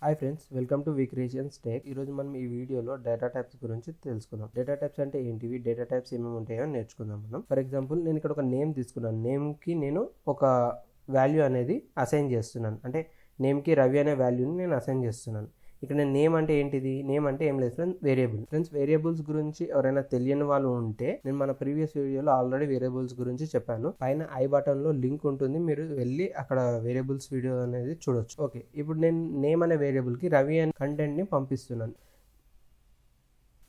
Hi friends, welcome to Vcreations tech. ఈరోజు మనం ఈ వీడియోలో డేటా టైప్స్ గురించి తెలుసుకుందాం. డేటా టైప్స్ అంటే ఏంటివి, డేటా టైప్స్ ఏమేమి ఉంటాయో నేర్చుకుందాం మనం. ఫర్ ఎగ్జాంపుల్, నేను ఇక్కడ ఒక నేమ్ తీసుకున్నాను. నేమ్కి నేను ఒక వాల్యూ అనేది అసైన్ చేస్తున్నాను. అంటే నేమ్కి రవి అనే వాల్యూని నేను అసైన్ చేస్తున్నాను. ఇక్కడ నేను నేమ్ అంటే ఏంటిది, నేమ్ అంటే ఏం లేదు ఫ్రెండ్స్, వేరియబుల్. ఫ్రెండ్స్, వేరియబుల్స్ గురించి ఎవరైనా తెలియని వాళ్ళు ఉంటే నేను మన ప్రీవియస్ వీడియోలో ఆల్రెడీ వేరియబుల్స్ గురించి చెప్పాను. పైన ఐ బటన్లో లింక్ ఉంటుంది, మీరు వెళ్ళి అక్కడ వేరియబుల్స్ వీడియో అనేది చూడొచ్చు. ఓకే, ఇప్పుడు నేను నేమ్ అనే వేరియబుల్కి రవి అనే కంటెంట్ని పంపిస్తున్నాను.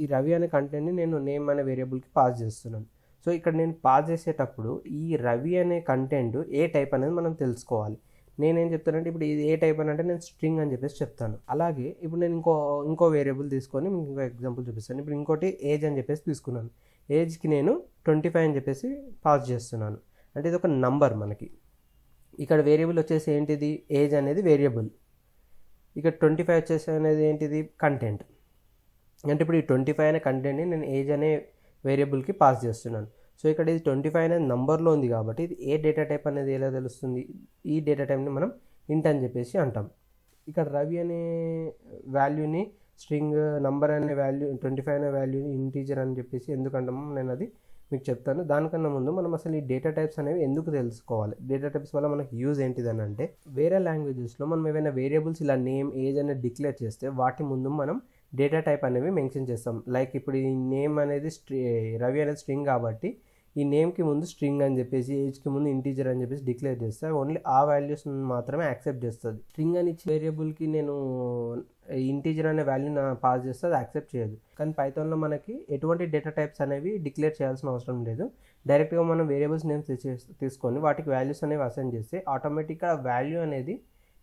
ఈ రవి అనే కంటెంట్ని నేను నేమ్ అనే వేరియబుల్కి పాస్ చేస్తున్నాను. సో ఇక్కడ నేను పాస్ చేసేటప్పుడు ఈ రవి అనే కంటెంట్ ఏ టైప్ అనేది మనం తెలుసుకోవాలి. నేనేం చెప్తానంటే, ఇప్పుడు ఇది ఏ టైప్ అని అంటే నేను స్ట్రింగ్ అని చెప్పేసి చెప్తాను. అలాగే ఇప్పుడు నేను ఇంకో వేరియబుల్ తీసుకొని మీకు ఇంకో ఎగ్జాంపుల్ చూపిస్తాను. ఇప్పుడు ఇంకోటి ఏజ్ అని చెప్పేసి తీసుకున్నాను. ఏజ్కి నేను 25 అని చెప్పేసి పాస్ చేస్తున్నాను. అంటే ఇది ఒక నంబర్ మనకి. ఇక్కడ వేరియబుల్ వచ్చేసి ఏంటిది, ఏజ్ అనేది వేరియబుల్. ఇక్కడ 25 వచ్చేసి అనేది ఏంటిది, కంటెంట్. అంటే ఇప్పుడు ఈ 25 అనే కంటెంట్ని నేను ఏజ్ అనే వేరియబుల్కి పాస్ చేస్తున్నాను. సో ఇక్కడ ఇది 25 అనేది నంబర్లో ఉంది కాబట్టి ఇది ఏ డేటా టైప్ అనేది ఎలా తెలుస్తుంది, ఈ డేటా టైప్ని మనం ఇంట్ అని చెప్పేసి అంటాం. ఇక్కడ రవి అనే వాల్యూని స్ట్రింగ్, నంబర్ అనే వాల్యూ 25 అనే వాల్యూని ఇంటీజర్ అని చెప్పేసి ఎందుకు అంటామో నేను అది మీకు చెప్తాను. దానికన్నా ముందు మనం అసలు ఈ డేటా టైప్స్ అనేవి ఎందుకు తెలుసుకోవాలి, డేటా టైప్స్ వల్ల మనకి యూజ్ ఏంటిదని అంటే, వేరే లాంగ్వేజెస్లో మనం ఏమైనా వేరియబుల్స్ ఇలా నేమ్, ఏజ్ అనేది డిక్లేర్ చేస్తే వాటి ముందు మనం డేటా టైప్ అనేవి మెన్షన్ చేస్తాం. లైక్ ఇప్పుడు ఈ నేమ్ అనేది రవి అనేది స్ట్రింగ్ కాబట్టి ఈ నేమ్కి ముందు స్ట్రింగ్ అని చెప్పేసి, ఏజ్కి ముందు ఇంటీజర్ అని చెప్పేసి డిక్లేర్ చేస్తే ఓన్లీ ఆ వాల్యూస్ మాత్రమే యాక్సెప్ట్ చేస్తుంది. స్ట్రింగ్ అని ఇచ్చి వేరియబుల్కి నేను ఇంటీజర్ అనే వాల్యూని పాస్ చేస్తే అది యాక్సెప్ట్ చేయదు. కానీ పైథాన్లో మనకి ఎటువంటి డేటా టైప్స్ అనేవి డిక్లేర్ చేయాల్సిన అవసరం లేదు. డైరెక్ట్గా మనం వేరియబుల్స్ నేమ్స్ తీసుకొని వాటికి వాల్యూస్ అనేవి అసైన్ చేస్తే ఆటోమేటిక్గా వాల్యూ అనేది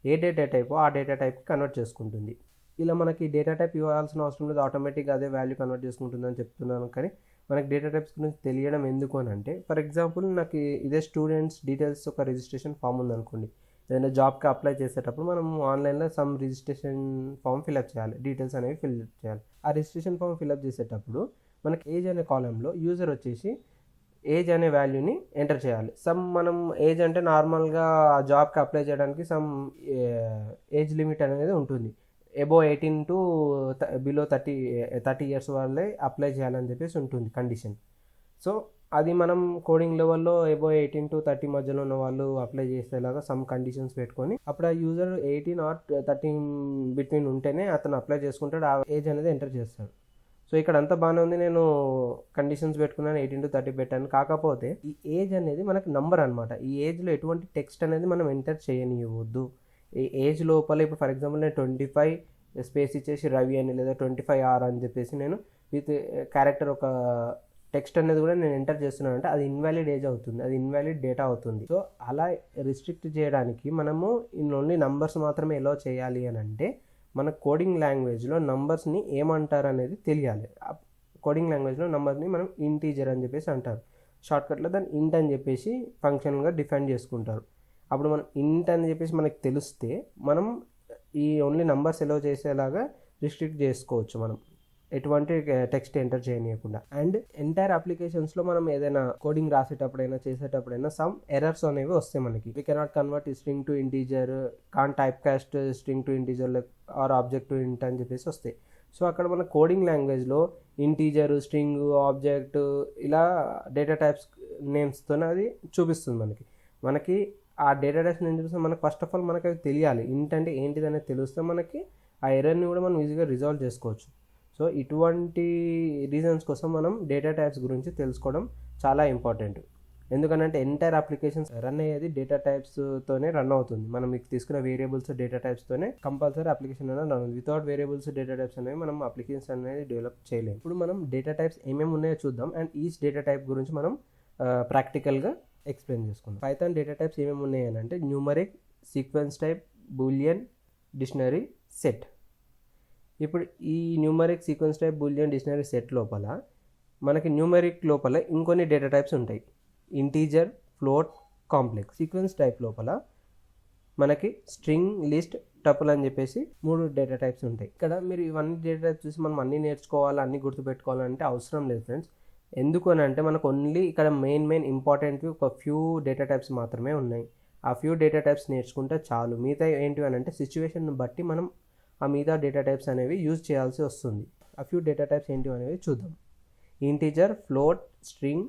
ఏ డేటా టైపో ఆ డేటా టైప్కి కన్వర్ట్ చేసుకుంటుంది. ఇలా మనకి డేటా టైప్ ఇవ్వాల్సిన అవసరం లేదు, ఆటోమేటిక్గా అదే వాల్యూ కన్వర్ట్ చేసుకుంటుంది అని చెప్తున్నాను. కానీ మనకి డేటా టైప్స్ గురించి తెలియడం ఎందుకు అని అంటే, ఫర్ ఎగ్జాంపుల్ నాకు ఇదే స్టూడెంట్స్ డీటెయిల్స్ ఒక రిజిస్ట్రేషన్ ఫామ్ ఉందనుకోండి. ఏదైనా జాబ్కి అప్లై చేసేటప్పుడు మనం ఆన్లైన్లో సమ్ రిజిస్ట్రేషన్ ఫామ్ ఫిల్అప్ చేయాలి, డీటెయిల్స్ అనేవి ఫిల్అప్ చేయాలి. ఆ రిజిస్ట్రేషన్ ఫామ్ ఫిల్అప్ చేసేటప్పుడు మనకి ఏజ్ అనే కాలంలో యూజర్ వచ్చేసి ఏజ్ అనే వాల్యూని ఎంటర్ చేయాలి. మనం ఏజ్ అంటే నార్మల్గా ఆ జాబ్కి అప్లై చేయడానికి సమ్ ఏజ్ లిమిట్ అనేది ఉంటుంది. అబోవ్ 18 టు బిలో 30 ఇయర్స్ వాళ్ళే అప్లై చేయాలని చెప్పేసి ఉంటుంది కండిషన్. సో అది మనం కోడింగ్ లెవెల్లో అబోవ్ 18 టు 30 మధ్యలో ఉన్న వాళ్ళు అప్లై చేసేలాగా సమ్ కండిషన్స్ పెట్టుకొని అప్పుడు ఆ యూజర్ 18 ఆర్ 13 బిట్వీన్ ఉంటేనే అతను అప్లై చేసుకుంటాడు, ఆ ఏజ్ అనేది ఎంటర్ చేస్తాడు. సో ఇక్కడ అంతా బాగానే ఉంది, నేను కండిషన్స్ పెట్టుకున్నాను, 18 టు 30 పెట్టాను. కాకపోతే ఈ ఏజ్ అనేది మనకి నంబర్ అనమాట. ఈ ఏజ్లో ఎటువంటి టెక్స్ట్ అనేది మనం ఎంటర్ చేయనివ్వద్దు. ఈ ఏజ్ లోపల ఇప్పుడు ఫర్ ఎగ్జాంపుల్ నేను 25 స్పేస్ ఇచ్చేసి రవి అని, లేదా 25R అని చెప్పేసి నేను విత్ క్యారెక్టర్ ఒక టెక్స్ట్ అనేది కూడా నేను ఎంటర్ చేస్తున్నాను అంటే అది ఇన్వాలిడ్ ఏజ్ అవుతుంది, అది ఇన్వాలిడ్ డేటా అవుతుంది. సో అలా రిస్ట్రిక్ట్ చేయడానికి మనము ఓన్లీ నంబర్స్ మాత్రమే ఎలా చేయాలి అని అంటే, మన కోడింగ్ లాంగ్వేజ్లో నంబర్స్ని ఏమంటారు అనేది తెలియాలి. కోడింగ్ లాంగ్వేజ్లో నంబర్ని మనం ఇంటీజర్ అని చెప్పేసి అంటారు. షార్ట్కట్లో దాన్ని ఇంట్ అని చెప్పేసి ఫంక్షన్గా డిఫైన్ చేసుకుంటారు. అప్పుడు మనం ఇంట్ అని చెప్పేసి మనకి తెలిస్తే మనం ఈ ఓన్లీ నంబర్స్ ఎలో చేసేలాగా రిస్ట్రిక్ట్ చేసుకోవచ్చు, మనం ఎటువంటి టెక్స్ట్ ఎంటర్ చేయనీయకుండా. అండ్ ఎంటైర్ అప్లికేషన్స్లో మనం ఏదైనా కోడింగ్ రాసేటప్పుడైనా చేసేటప్పుడైనా సమ్ ఎర్రర్స్ అనేవి వస్తాయి మనకి. We cannot convert string to integer, can't type cast string to integer or object to int అని చెప్పేసి వస్తాయి. సో అక్కడ మన కోడింగ్ లాంగ్వేజ్లో ఇంటీజర్, స్ట్రింగ్, ఆబ్జెక్ట్ ఇలా డేటా టైప్స్ నేమ్స్తోనే అది చూపిస్తుంది మనకి ఆ డేటా టైప్స్ నేను చూస్తే మనకు ఫస్ట్ ఆఫ్ ఆల్ మనకి అవి తెలియాలి. ఇంట్ అంటే ఏంటిది అనేది తెలిస్తే మనకి ఆ ఎర్రర్ని కూడా మనం ఈజీగా రిజాల్వ్ చేసుకోవచ్చు. సో ఇటువంటి రీజన్స్ కోసం మనం డేటా టైప్స్ గురించి తెలుసుకోవడం చాలా ఇంపార్టెంట్. ఎందుకంటే ఎంటైర్ అప్లికేషన్స్ రన్ అయ్యేది డేటా టైప్స్తోనే రన్ అవుతుంది. మనం మీకు తీసుకున్న వేరియబుల్స్ డేటా టైప్స్తోనే కంపల్సరీ అప్లికేషన్ అనేది రన్ అవుతుంది. వితౌట్ వేరియబుల్స్ డేటా టైప్స్ అనేవి మనం అప్లికేషన్స్ అనేది డెవలప్ చేయలేము. ఇప్పుడు మనం డేటా టైప్స్ ఏమేమి ఉన్నాయో చూద్దాం, అండ్ ఈచ్ డేటా టైప్ గురించి మనం ప్రాక్టికల్గా ఎక్స్ప్లెయిన్ చేసుకుందాం. పైథాన్ డేటా టైప్స్ ఏమేమి ఉన్నాయని అంటే, numeric, sequence type, Boolean, dictionary, set. ఇప్పుడు ఈ numeric, sequence type, Boolean, dictionary, set లోపల మనకి న్యూమరిక్ లోపల ఇంకొన్ని డేటా టైప్స్ ఉంటాయి. Integer, float, complex. Sequence type లోపల మనకి స్ట్రింగ్, లిస్ట్, టపుల్ అని చెప్పేసి 3 డేటా టైప్స్ ఉంటాయి. ఇక్కడ మీరు ఇవన్నీ డేటా టైప్స్ చూసి మనం అన్నీ నేర్చుకోవాలి, అన్నీ గుర్తుపెట్టుకోవాలంటే అవసరం లేదు ఫ్రెండ్స్. ఎందుకు అని అంటే మనకు ఓన్లీ ఇక్కడ మెయిన్ ఇంపార్టెంట్వి ఒక ఫ్యూ డేటా టైప్స్ మాత్రమే ఉన్నాయి. ఆ ఫ్యూ డేటా టైప్స్ నేర్చుకుంటే చాలు. మిగతా ఏంటివి అని అంటే సిచ్యువేషన్ బట్టి మనం ఆ మిగతా డేటా టైప్స్ అనేవి యూజ్ చేయాల్సి వస్తుంది. ఆ ఫ్యూ డేటా టైప్స్ ఏంటి అనేవి చూద్దాం. Integer, float, string,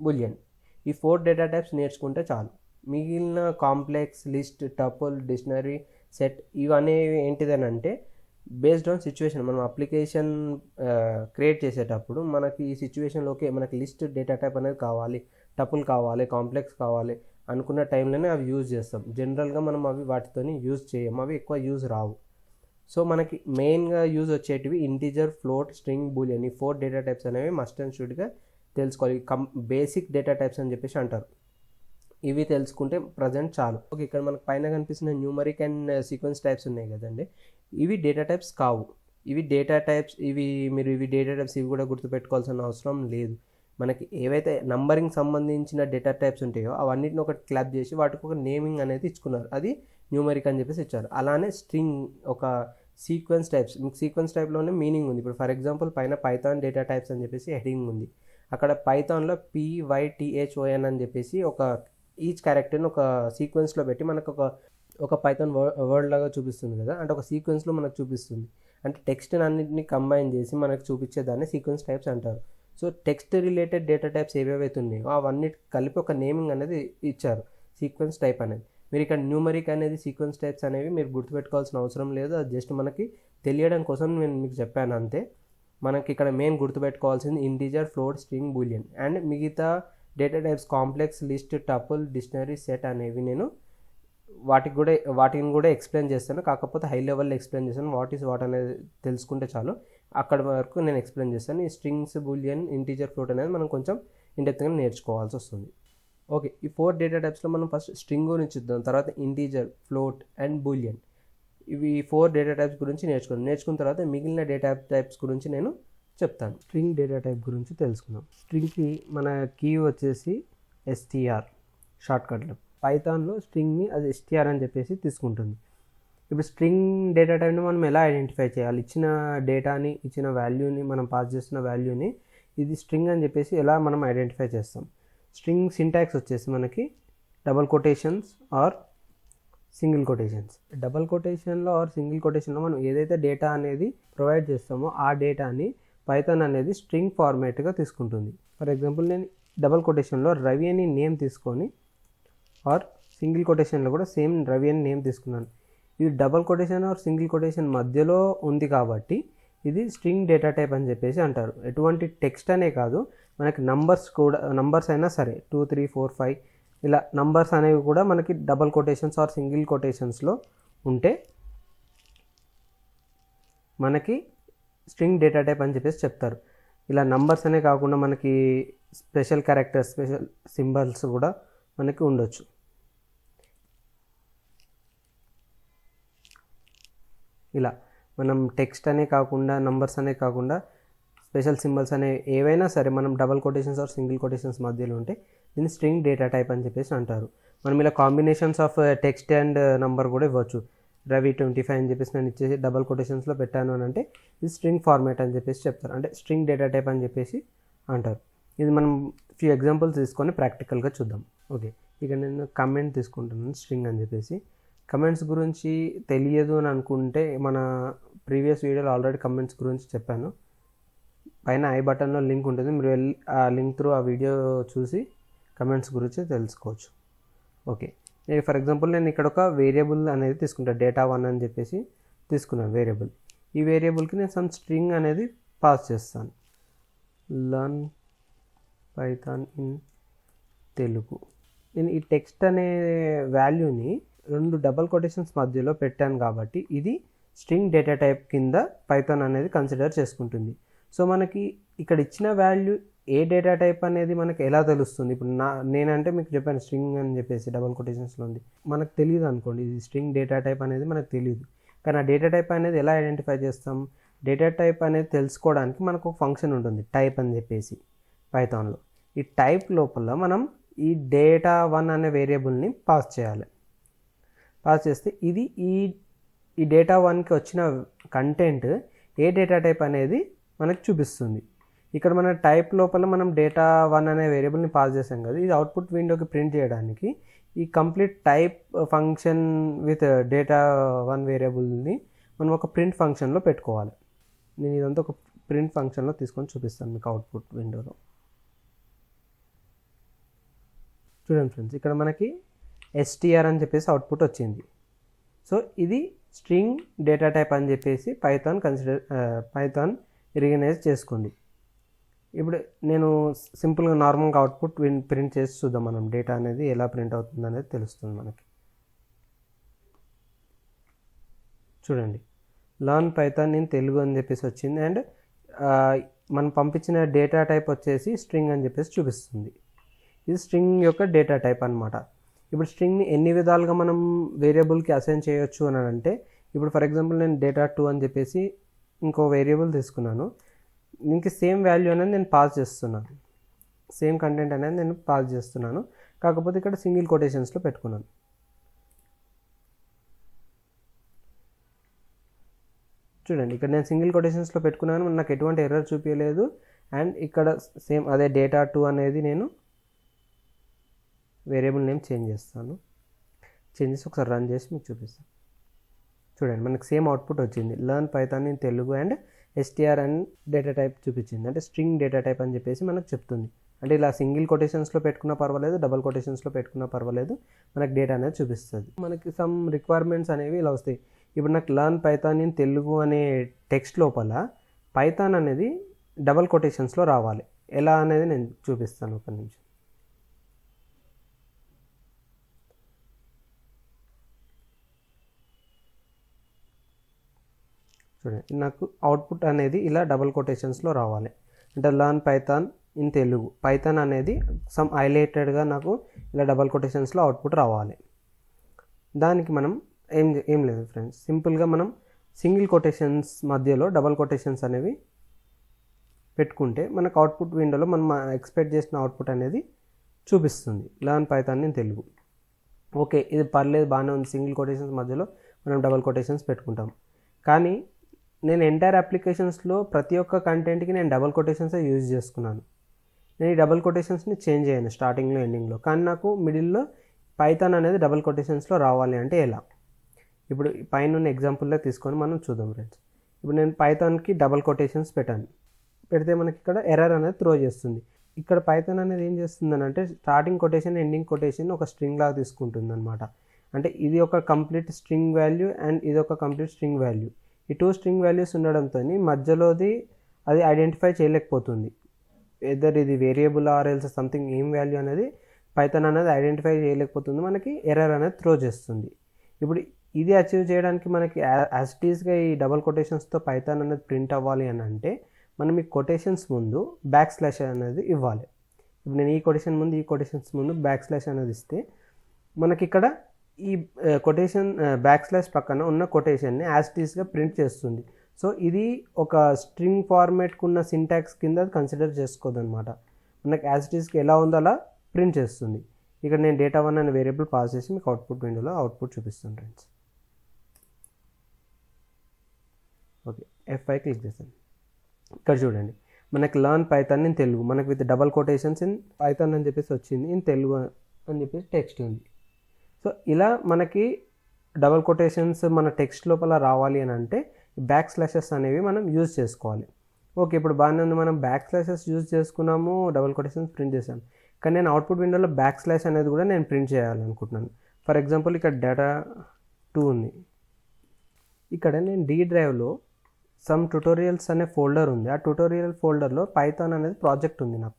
boolean. ఈ 4 డేటా టైప్స్ నేర్చుకుంటే చాలు. మిగిలిన complex, list, tuple, dictionary, set ఇవన్నీ ఏంటిదని అంటే బేస్డ్ ఆన్ సిచ్యువేషన్. మనం అప్లికేషన్ క్రియేట్ చేసేటప్పుడు మనకి ఈ సిచ్యువేషన్లోకి మనకి లిస్ట్ డేటా టైప్ అనేది కావాలి, టపుల్ కావాలి, కాంప్లెక్స్ కావాలి అనుకున్న టైంలోనే అవి యూజ్ చేస్తాం. జనరల్గా మనం అవి వాటితోని యూజ్ చేయం, అవి ఎక్కువ యూజ్ రావు. సో మనకి మెయిన్గా యూజ్ వచ్చేటివి ఇంటీజర్, ఫ్లోట్, స్ట్రింగ్, బూలియన్. ఈ 4 డేటా టైప్స్ అనేవి మస్ట్ అండ్ షుడ్గా తెలుసుకోవాలి. బేసిక్ డేటా టైప్స్ అని చెప్పేసి అంటారు. ఇవి తెలుసుకుంటే ప్రజెంట్ చాలు. ఓకే, ఇక్కడ మనకు పైన కనిపిస్తున్న న్యూమరిక్ అండ్ సీక్వెన్స్ టైప్స్ ఉన్నాయి కదండి, ఇవి డేటా టైప్స్ కావు. ఇవి డేటా టైప్స్, ఇవి డేటా టైప్స్ ఇవి కూడా గుర్తుపెట్టుకోవాల్సిన అవసరం లేదు. మనకి ఏవైతే నంబరింగ్ సంబంధించిన డేటా టైప్స్ ఉంటాయో అవన్నిటిని ఒకటి క్లాప్ చేసి వాటికి ఒక నేమింగ్ అనేది ఇచ్చుకున్నారు, అది న్యూమరిక్ అని చెప్పేసి ఇచ్చారు. అలానే స్ట్రింగ్ ఒక సీక్వెన్స్ టైప్స్. మీకు సీక్వెన్స్ టైప్లోనే మీనింగ్ ఉంది. ఇప్పుడు ఫర్ ఎగ్జాంపుల్ పైన పైథాన్ డేటా టైప్స్ అని చెప్పేసి హెడింగ్ ఉంది. అక్కడ పైథాన్లో PYTHON అని చెప్పేసి ఒక ఈచ్ క్యారెక్టర్ని ఒక సీక్వెన్స్లో పెట్టి మనకు ఒక పైథాన్ వర్డ్ లాగా చూపిస్తుంది కదా, అంటే ఒక సీక్వెన్స్లో మనకు చూపిస్తుంది. అంటే టెక్స్ట్ అన్నింటినీ కంబైన్ చేసి మనకు చూపించేదాన్ని సీక్వెన్స్ టైప్స్ అంటారు. So text related data types ఏవేవైతే ఉన్నాయో అవన్నీ కలిపి ఒక నేమింగ్ అనేది ఇచ్చారు, సీక్వెన్స్ టైప్ అనేది. మీరు ఇక్కడ న్యూమరిక్ అనేది సీక్వెన్స్ టైప్స్ అనేవి మీరు గుర్తుపెట్టుకోవాల్సిన అవసరం లేదు, అది జస్ట్ మనకి తెలియడం కోసం నేను మీకు చెప్పాను అంతే. మనకి ఇక్కడ మెయిన్ గుర్తుపెట్టుకోవాల్సింది integer, float, string, boolean. And మిగతా data types complex, list, tuple, dictionary, set అనేవి నేను వాటిని కూడా ఎక్స్ప్లెయిన్ చేస్తాను. కాకపోతే హై లెవెల్లో ఎక్స్ప్లెయిన్ చేస్తాను. వాట్ అనేది తెలుసుకుంటే చాలు, అక్కడ వరకు నేను ఎక్స్ప్లెయిన్ చేస్తాను. ఈ స్ట్రింగ్స్, బూలియన్, ఇంటీజర్, ఫ్లోట్ అనేది మనం కొంచెం ఇండెప్త్గా నేర్చుకోవాల్సి వస్తుంది. ఓకే, ఈ 4 డేటా టైప్స్లో మనం ఫస్ట్ స్ట్రింగ్ గురించి చూద్దాం, తర్వాత ఇంటీజర్, ఫ్లోట్ అండ్ బూలియన్. ఇవి 4 డేటా టైప్స్ గురించి నేర్చుకున్న తర్వాత మిగిలిన డేటా టైప్స్ గురించి నేను చెప్తాను. స్ట్రింగ్ డేటా టైప్ గురించి తెలుసుకుందాం. స్ట్రింగ్కి మన కీ వచ్చేసి str షార్ట్కట్లో. పైథాన్లో స్ట్రింగ్ని అది str అని చెప్పేసి తీసుకుంటుంది. ఇప్పుడు స్ట్రింగ్ డేటా టైప్ని మనం ఎలా ఐడెంటిఫై చేయాలి? ఇచ్చిన డేటాని, ఇచ్చిన వాల్యూని, మనం పాస్ చేస్తున్న వాల్యూని ఇది స్ట్రింగ్ అని చెప్పేసి ఎలా మనం ఐడెంటిఫై చేస్తాం? స్ట్రింగ్ సింటాక్స్ వచ్చేసి మనకి double quotations or single quotations. Double కొటేషన్లో ఆర్ సింగిల్ కొటేషన్లో మనం ఏదైతే డేటా అనేది ప్రొవైడ్ చేస్తామో ఆ డేటాని పైథాన్ అనేది స్ట్రింగ్ ఫార్మేట్గా తీసుకుంటుంది. ఫర్ ఎగ్జాంపుల్ నేను డబల్ కొటేషన్లో రవి అని నేమ్ తీసుకొని, ఆర్ సింగిల్ కొటేషన్లో కూడా సేమ్ రవి అని నేమ్ తీసుకున్నాను. ఇది double quotation or single quotation మధ్యలో ఉంది కాబట్టి ఇది స్ట్రింగ్ డేటా టైప్ అని చెప్పేసి అంటారు. ఎటువంటి టెక్స్ట్ అనే కాదు, మనకి నంబర్స్ అయినా సరే 2, 3, 4, 5 ఇలా నంబర్స్ అనేవి కూడా మనకి డబల్ కొటేషన్స్ ఆర్ సింగిల్ కొటేషన్స్లో ఉంటే మనకి స్ట్రింగ్ డేటా టైప్ అని చెప్పేసి చెప్తారు. ఇలా నంబర్స్ అనే కాకుండా మనకి స్పెషల్ క్యారెక్టర్స్, స్పెషల్ సింబల్స్ కూడా మనకి ఉండొచ్చు. ఇలా మనం టెక్స్ట్ అనే కాకుండా, నంబర్స్ అనే కాకుండా స్పెషల్ సింబల్స్ అనే ఏవైనా సరే మనం double quotations or single quotations మధ్యలో ఉంటే దీన్ని స్ట్రింగ్ డేటా టైప్ అని చెప్పేసి అంటారు. మనం ఇలా combinations of text and number కూడా ఇవ్వచ్చు. రవి 25 అని చెప్పేసి నేను ఇచ్చేసి డబల్ కొటేషన్స్లో పెట్టాను అని అంటే ఇది స్ట్రింగ్ ఫార్మాట్ అని చెప్పేసి చెప్తారు, అంటే స్ట్రింగ్ డేటా టైప్ అని చెప్పేసి అంటారు. ఇది మనం ఫ్యూ ఎగ్జాంపుల్స్ తీసుకొని ప్రాక్టికల్గా చూద్దాం. ఓకే, ఇక నేను కమెంట్ తీసుకుంటున్నాను స్ట్రింగ్ అని చెప్పేసి. కమెంట్స్ గురించి తెలియదు అని అనుకుంటే మన ప్రీవియస్ వీడియోలో ఆల్రెడీ కమెంట్స్ గురించి చెప్పాను. పైన ఐ బటన్లో లింక్ ఉంటుంది, మీరు వెళ్ళి ఆ లింక్ త్రూ ఆ వీడియో చూసి కమెంట్స్ గురించి తెలుసుకోవచ్చు. ఓకే, ఫర్ ఎగ్జాంపుల్ నేను ఇక్కడ ఒక వేరియబుల్ అనేది తీసుకుంటాను, data1 అని చెప్పేసి తీసుకున్నాను వేరియబుల్. ఈ వేరియబుల్కి నేను సమ్ స్ట్రింగ్ అనేది పాస్ చేస్తాను, లర్న్ పైథాన్ ఇన్ తెలుగు. నేను ఈ టెక్స్ట్ అనే వాల్యూని 2 డబల్ కొటేషన్స్ మధ్యలో పెట్టాను కాబట్టి ఇది స్ట్రింగ్ డేటా టైప్ కింద పైథాన్ అనేది కన్సిడర్ చేసుకుంటుంది. సో మనకి ఇక్కడ ఇచ్చిన వాల్యూ ఏ డేటా టైప్ అనేది మనకి ఎలా తెలుస్తుంది? ఇప్పుడు నేనంటే మీకు చెప్పాను స్ట్రింగ్ అని చెప్పేసి డబల్ కొటేషన్స్లో ఉంది, మనకు తెలియదు అనుకోండి, ఇది స్ట్రింగ్ డేటా టైప్ అనేది మనకు తెలియదు. కానీ ఆ డేటా టైప్ అనేది ఎలా ఐడెంటిఫై చేస్తాం? డేటా టైప్ అనేది తెలుసుకోవడానికి మనకు ఒక ఫంక్షన్ ఉంటుంది టైప్ అని చెప్పేసి పైథాన్లో. ఈ టైప్ లోపల మనం ఈ data1 అనే వేరియబుల్ని పాస్ చేయాలి. పాస్ చేస్తే ఇది ఈ data1కి వచ్చిన కంటెంట్ ఏ డేటా టైప్ అనేది మనకు చూపిస్తుంది. ఇక్కడ మన టైప్ లోపల మనం data1 అనే వేరియబుల్ని పాస్ చేసాం కదా, ఇది అవుట్పుట్ విండోకి ప్రింట్ చేయడానికి ఈ complete type function with data1 వేరియబుల్ని మనం ఒక ప్రింట్ ఫంక్షన్లో పెట్టుకోవాలి. నేను ఇదంతా ఒక ప్రింట్ ఫంక్షన్లో తీసుకొని చూపిస్తాను మీకు అవుట్పుట్ విండోలో. చూడండి ఫ్రెండ్స్, ఇక్కడ మనకి str అని చెప్పేసి అవుట్పుట్ వచ్చింది. సో ఇది స్ట్రింగ్ డేటా టైప్ అని చెప్పేసి పైథాన్ రికగ్నైజ్ చేసుకుంది. ఇప్పుడు నేను సింపుల్గా నార్మల్గా అవుట్పుట్ ప్రింట్ చేసి చూద్దాం. మనం డేటా అనేది ఎలా ప్రింట్ అవుతుంది అనేది తెలుస్తుంది మనకి. చూడండి, లర్న్ పైథాన్ ఇన్ తెలుగు అని చెప్పేసి వచ్చింది. అండ్ మనం పంపించిన డేటా టైప్ వచ్చేసి స్ట్రింగ్ అని చెప్పేసి చూపిస్తుంది. ఇది స్ట్రింగ్ యొక్క డేటా టైప్ అనమాట. ఇప్పుడు స్ట్రింగ్ని ఎన్ని విధాలుగా మనం వేరియబుల్కి అసైన్ చేయొచ్చు అని అంటే, ఇప్పుడు ఫర్ ఎగ్జాంపుల్ నేను data2 అని చెప్పేసి ఇంకో వేరియబుల్ తీసుకున్నాను. దీనికి సేమ్ వాల్యూ అనేది నేను పాస్ చేస్తున్నాను, సేమ్ కంటెంట్ అనేది నేను పాస్ చేస్తున్నాను. కాకపోతే ఇక్కడ సింగిల్ కొటేషన్స్లో పెట్టుకున్నాను. చూడండి, ఇక్కడ నేను సింగిల్ కొటేషన్స్లో పెట్టుకున్నాను, నాకు ఎటువంటి ఎర్రర్ చూపించలేదు. అండ్ ఇక్కడ సేమ్ అదే data2 అనేది నేను వేరియబుల్ నేమ్ చేంజ్ చేస్తాను. చేంజ్ చేసి ఒకసారి రన్ చేసి మీకు చూపిస్తాను. చూడండి, మనకి సేమ్ అవుట్పుట్ వచ్చింది. Learn Python in Telugu and str and data type చూపించింది. అంటే స్ట్రింగ్ డేటా టైప్ అని చెప్పేసి మనకు చెప్తుంది. అంటే ఇలా సింగిల్ కొటేషన్స్లో పెట్టుకున్నా పర్వాలేదు, డబల్ కొటేషన్స్లో పెట్టుకున్నా పర్వాలేదు, మనకు డేటా అనేది చూపిస్తుంది. మనకి సమ్ రిక్వైర్మెంట్స్ అనేవి ఇలా వస్తాయి. ఇప్పుడు నాకు లర్న్ పైథాన్ ఇన్ తెలుగు అనే టెక్స్ట్ లోపల పైథాన్ అనేది డబల్ కొటేషన్స్లో రావాలి. ఎలా అనేది నేను చూపిస్తాను ఒక నిమిషం. చూడండి, నాకు అవుట్పుట్ అనేది ఇలా డబల్ కొటేషన్స్లో రావాలి. అంటే learn Python in Telugu, Python అనేది సమ్ హైలైటెడ్గా నాకు ఇలా డబల్ కొటేషన్స్లో అవుట్పుట్ రావాలి. దానికి మనం ఏం లేదు ఫ్రెండ్స్, సింపుల్గా మనం సింగిల్ కొటేషన్స్ మధ్యలో డబల్ కొటేషన్స్ అనేవి పెట్టుకుంటే మనకు అవుట్పుట్ విండోలో మనం ఎక్స్పెక్ట్ చేసిన అవుట్పుట్ అనేది చూపిస్తుంది. Learn Python in Telugu. Okay, ఇది పర్లేదు, బాగానే ఉంది. సింగిల్ కొటేషన్స్ మధ్యలో మనం డబల్ కొటేషన్స్ పెట్టుకుంటాం. కానీ నేను ఎంటైర్ అప్లికేషన్స్లో ప్రతి ఒక్క కంటెంట్కి నేను డబల్ కొటేషన్సే యూజ్ చేసుకున్నాను. నేను ఈ డబల్ కొటేషన్స్ని చేంజ్ చేయను స్టార్టింగ్లో ఎండింగ్లో. కానీ నాకు మిడిల్లో పైథాన్ అనేది డబల్ కొటేషన్స్లో రావాలి అంటే ఎలా? ఇప్పుడు పైన ఉన్న ఎగ్జాంపుల్లో తీసుకొని మనం చూద్దాం ఫ్రెండ్స్. ఇప్పుడు నేను పైథాన్కి డబల్ కొటేషన్స్ పెట్టాను. పెడితే మనకి ఇక్కడ ఎర్రర్ అనేది త్రో చేస్తుంది. ఇక్కడ పైథాన్ అనేది ఏం చేస్తుందని అంటే స్టార్టింగ్ కొటేషన్ ఎండింగ్ కొటేషన్ ఒక స్ట్రింగ్ లాగా తీసుకుంటుంది అనమాట. అంటే ఇది ఒక కంప్లీట్ స్ట్రింగ్ వాల్యూ అండ్ ఇది ఒక కంప్లీట్ స్ట్రింగ్ వాల్యూ. ఈ 2 స్ట్రింగ్ వాల్యూస్ ఉండడంతో మధ్యలోది అది ఐడెంటిఫై చేయలేకపోతుంది. ఎదర్ ఇది వేరియబుల్ ఆర్ ఎల్స్ సంథింగ్ ఏం వాల్యూ అనేది పైథాన్ అనేది ఐడెంటిఫై చేయలేకపోతుంది, మనకి ఎర్రర్ అనేది త్రో చేస్తుంది. ఇప్పుడు ఇది అచీవ్ చేయడానికి మనకి యాజ్ ఇట్ ఈస్గా ఈ డబల్ కొటేషన్స్తో పైథాన్ అనేది ప్రింట్ అవ్వాలి అని అంటే మనం ఈ కొటేషన్స్ ముందు / అనేది ఇవ్వాలి. ఇప్పుడు నేను ఈ కొటేషన్ ముందు ఈ కొటేషన్స్ ముందు / అనేది ఇస్తే మనకి ఇక్కడ ఈ కొటేషన్ / పక్కన ఉన్న కొటేషన్ని యాజ్ ఇట్ ఈస్గా ప్రింట్ చేస్తుంది. సో ఇది ఒక స్ట్రింగ్ ఫార్మేట్కి ఉన్న సింటాక్స్ కింద కన్సిడర్ చేసుకోదు అనమాట. మనకి యాజ్ ఇట్ ఈస్గా ఎలా ఉందో అలా ప్రింట్ చేస్తుంది. ఇక్కడ నేను data1 అనే వేరియబుల్ పాస్ చేసి మీకు అవుట్పుట్ విండోలో అవుట్పుట్ చూపిస్తాను ఫ్రెండ్స్. ఓకే, F5 క్లిక్ చేస్తాను. ఇక్కడ చూడండి, మనకి లర్న్ పైథాన్ ఇన్ తెలుగు, మనకి with double quotations in Python అని చెప్పేసి వచ్చింది, ఇన్ తెలుగు అని చెప్పేసి టెక్స్ట్ ఉంది. సో ఇలా మనకి డబల్ కొటేషన్స్ మన టెక్స్ట్ లోపల రావాలి అని అంటే / అనేవి మనం యూజ్ చేసుకోవాలి. ఓకే, ఇప్పుడు బాగానే ఉంది, మనం / యూజ్ చేసుకున్నాము, డబల్ కొటేషన్స్ ప్రింట్ చేసాము. కానీ నేను అవుట్పుట్ విండోలో / అనేది కూడా నేను ప్రింట్ చేయాలనుకుంటున్నాను. ఫర్ ఎగ్జాంపుల్ ఇక్కడ data2 ఉంది. ఇక్కడ నేను D డ్రైవ్లో సమ్ ట్యుటోరియల్స్ అనే ఫోల్డర్ ఉంది. ఆ ట్యుటోరియల్ ఫోల్డర్లో పైథాన్ అనేది ప్రాజెక్ట్ ఉంది నాకు,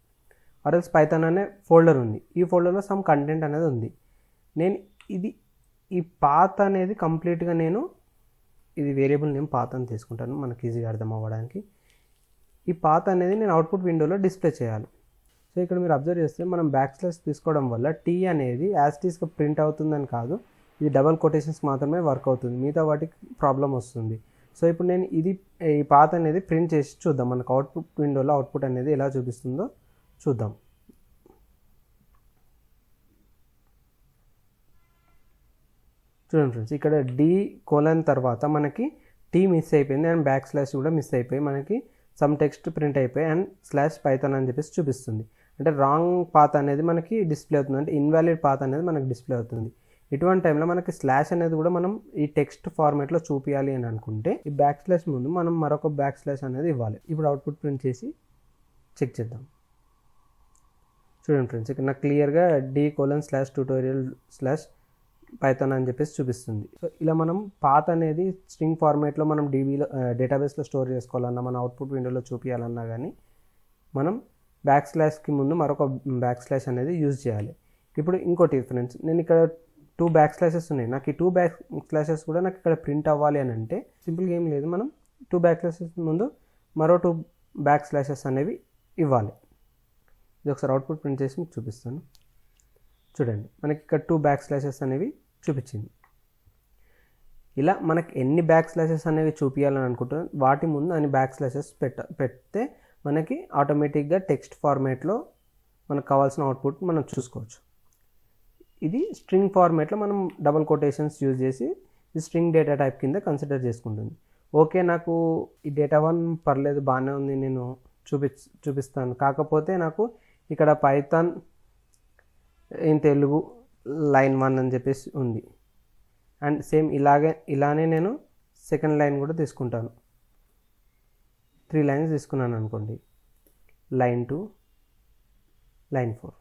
ఆర్ఎల్స్ పైథాన్ అనే ఫోల్డర్ ఉంది. ఈ ఫోల్డర్లో సమ్ కంటెంట్ అనేది ఉంది. నేను ఈ పాత్ అనేది కంప్లీట్గా నేను ఇది వేరియబుల్ నేమ్ పాత్ అని తీసుకుంటాను మనకి ఈజీగా అర్థం అవ్వడానికి. ఈ పాత్ అనేది నేను అవుట్పుట్ విండోలో డిస్ప్లే చేయాలి. సో ఇక్కడ మీరు అబ్జర్వ్ చేస్తే మనం / తీసుకోవడం వల్ల T అనేది యాజ్ ఇట్ ఈస్గా ప్రింట్ అవుతుందని కాదు, ఇది డబల్ కొటేషన్స్ మాత్రమే వర్క్ అవుతుంది, మిగతా వాటికి ప్రాబ్లం వస్తుంది. సో ఇప్పుడు నేను ఈ పాత్ అనేది ప్రింట్ చేసి చూద్దాం, మనకు అవుట్పుట్ విండోలో అవుట్పుట్ అనేది ఎలా చూపిస్తుందో చూద్దాం. చూడండి ఫ్రెండ్స్, ఇక్కడ D: తర్వాత మనకి T మిస్ అయిపోయింది అండ్ / కూడా మిస్ అయిపోయి మనకి సమ్ టెక్స్ట్ ప్రింట్ అయిపోయి అండ్ /python అని చెప్పేసి చూపిస్తుంది. అంటే రాంగ్ పాత్ అనేది మనకి డిస్ప్లే అవుతుంది, అంటే ఇన్వాలిడ్ పాత్ అనేది మనకి డిస్ప్లే అవుతుంది. ఇటువంటి టైంలో మనకి స్లాష్ అనేది కూడా మనం ఈ టెక్స్ట్ ఫార్మేట్లో చూపించాలి అని అనుకుంటే ఈ బ్యాక్ స్లాష్ ముందు మనం మరొక బ్యాక్ స్లాష్ అనేది ఇవ్వాలి. ఇప్పుడు అవుట్పుట్ ప్రింట్ చేసి చెక్ చేద్దాం. చూడండి ఫ్రెండ్స్, ఇక్కడ నాకు క్లియర్గా d:/tutorial/python అని చెప్పేసి చూపిస్తుంది. సో ఇలా మనం పాత్ అనేది స్ట్రింగ్ ఫార్మేట్లో మనం డేటాబేస్లో స్టోర్ చేసుకోవాలన్నా, మన అవుట్పుట్ విండోలో చూపించాలన్నా కానీ మనం బ్యాక్ స్లాష్కి ముందు మరొక బ్యాక్ స్లాష్ అనేది యూజ్ చేయాలి. ఇప్పుడు ఇంకోటి ఫ్రెండ్స్, నేను ఇక్కడ 2 బ్యాక్ స్లాషెస్ ఉన్నాయి. నాకు ఈ 2 బ్యాక్ స్లాషెస్ కూడా నాకు ఇక్కడ ప్రింట్ అవ్వాలి అని అంటే సింపుల్గా ఏం లేదు, మనం 2 బ్యాక్ స్లాషెస్ ముందు మరో 2 బ్యాక్ స్లాషెస్ అనేవి ఇవ్వాలి. ఇది ఒకసారి అవుట్పుట్ ప్రింట్ చేసి మీకు చూపిస్తాను. చూడండి, మనకి ఇక్కడ 2 బ్యాక్ స్లాషెస్ అనేవి చూపించింది. ఇలా మనకి ఎన్ని బ్యాక్ స్లాషెస్ అనేవి చూపించాలని అనుకుంటున్నాం వాటి ముందు అన్ని బ్యాక్ స్లాషెస్ పెడితే మనకి ఆటోమేటిక్గా టెక్స్ట్ ఫార్మేట్లో మనకు కావాల్సిన అవుట్పుట్ మనం చూసుకోవచ్చు. ఇది స్ట్రింగ్ ఫార్మేట్లో మనం డబుల్ కొటేషన్స్ యూజ్ చేసి ఈ స్ట్రింగ్ డేటా టైప్ కింద కన్సిడర్ చేసుకుంటుంది. ఓకే, నాకు ఈ డేటా 1 పర్లేదు, బాగానే ఉంది, నేను చూపిస్తాను. కాకపోతే నాకు ఇక్కడ పైథాన్ ఇన్ తెలుగు లైన్ 1 అని చెప్పేసి ఉంది. అండ్ సేమ్ ఇలానే నేను సెకండ్ లైన్ కూడా తీసుకుంటాను. 3 లైన్స్ తీసుకున్నాను అనుకోండి, లైన్ 2, లైన్ 4,